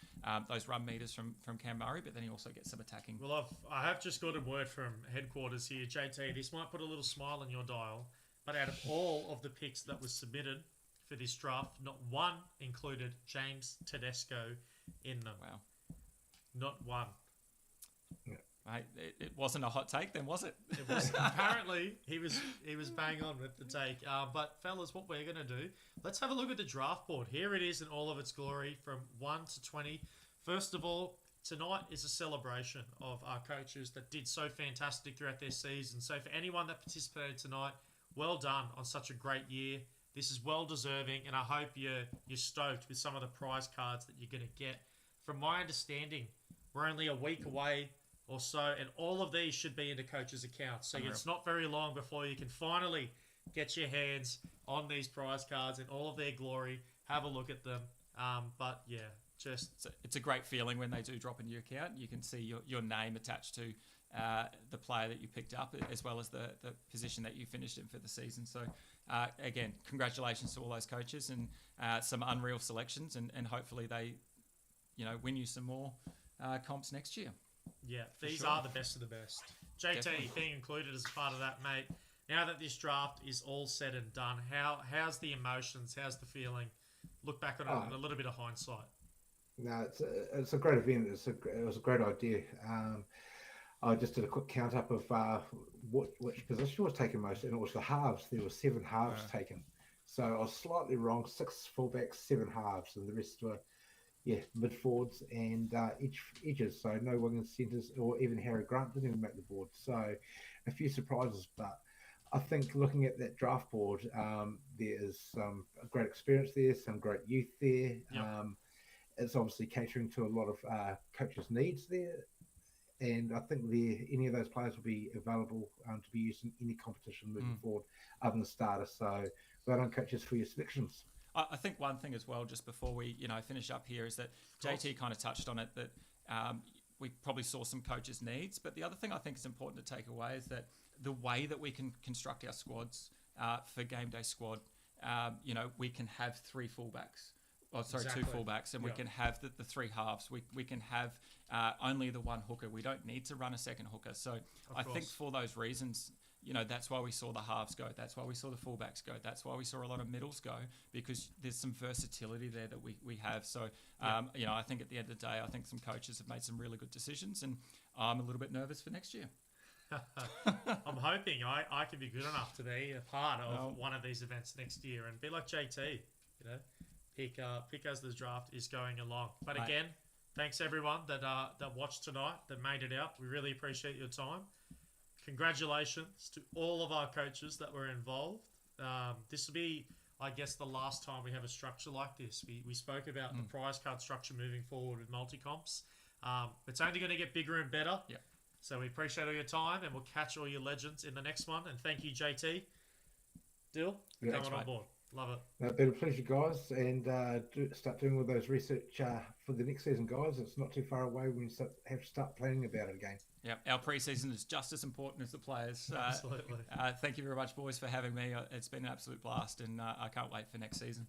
those run meters from Cam Murray, but then he also gets some attacking. Well, I have just got a word from headquarters here. JT, this might put a little smile on your dial, but out of all of the picks that was submitted for this draft, not one included James Tedesco in them. Wow. Not one. Mate, it wasn't a hot take then, was it? It was. Apparently, he was bang on with the take. But fellas, what we're going to do, let's have a look at the draft board. Here it is in all of its glory from 1 to 20. First of all, tonight is a celebration of our coaches that did so fantastic throughout their season. So for anyone that participated tonight, well done on such a great year. This is well deserving, and I hope you're stoked with some of the prize cards that you're going to get. From my understanding, we're only a week away or so, and all of these should be into coaches' accounts. So it's not very long before you can finally get your hands on these prize cards in all of their glory. Have a look at them. But yeah, it's a great feeling when they do drop into your account. You can see your name attached to the player that you picked up, as well as the position that you finished in for the season. So again, congratulations to all those coaches and some unreal selections, and hopefully they win you some more comps next year. Yeah, these are the best of the best. JT, definitely. Being included as part of that, mate. Now that this draft is all said and done, how's the emotions? How's the feeling? Look back on it with a little bit of hindsight. No, it's a great event. It was a great idea. I just did a quick count up of which position was taken most, and it was the halves. There were 7 halves taken. So I was slightly wrong. 6 fullbacks, 7 halves, and the rest were mid forwards and edges. So no wingers, centres, or even Harry Grant didn't even make the board. So a few surprises, but I think looking at that draft board, there is some great experience there, some great youth there. Yep. It's obviously catering to a lot of coaches' needs there. And I think any of those players will be available to be used in any competition moving forward, other than starters. So well done, coaches, for your selections. I think one thing as well, just before we finish up here, is that JT kind of touched on it, that we probably saw some coaches' needs. But the other thing I think is important to take away is that the way that we can construct our squads for GameDay Squad, we can have 3 fullbacks. Exactly. 2 fullbacks, and we can have the 3 halves. We can have only the 1 hooker. We don't need to run a second hooker. So I think for those reasons, that's why we saw the halves go. That's why we saw the fullbacks go. That's why we saw a lot of middles go, because there's some versatility there that we have. So, I think at the end of the day, I think some coaches have made some really good decisions, and I'm a little bit nervous for next year. I'm hoping I can be good enough to be a part of one of these events next year and be like JT, pick as the draft is going along. But again, thanks everyone that watched tonight, that made it out. We really appreciate your time. Congratulations to all of our coaches that were involved. This will be, I guess, the last time we have a structure like this. We spoke about the prize card structure moving forward with multi-comps. It's only going to get bigger and better. Yeah. So we appreciate all your time, and we'll catch all your legends in the next one. And thank you, JT. Dill, coming on board. Love it. It's been a pleasure, guys, and start doing all those research for the next season, guys. It's not too far away when you have to start planning about it again. Yeah, our pre-season is just as important as the players. Absolutely. Thank you very much, boys, for having me. It's been an absolute blast, and I can't wait for next season.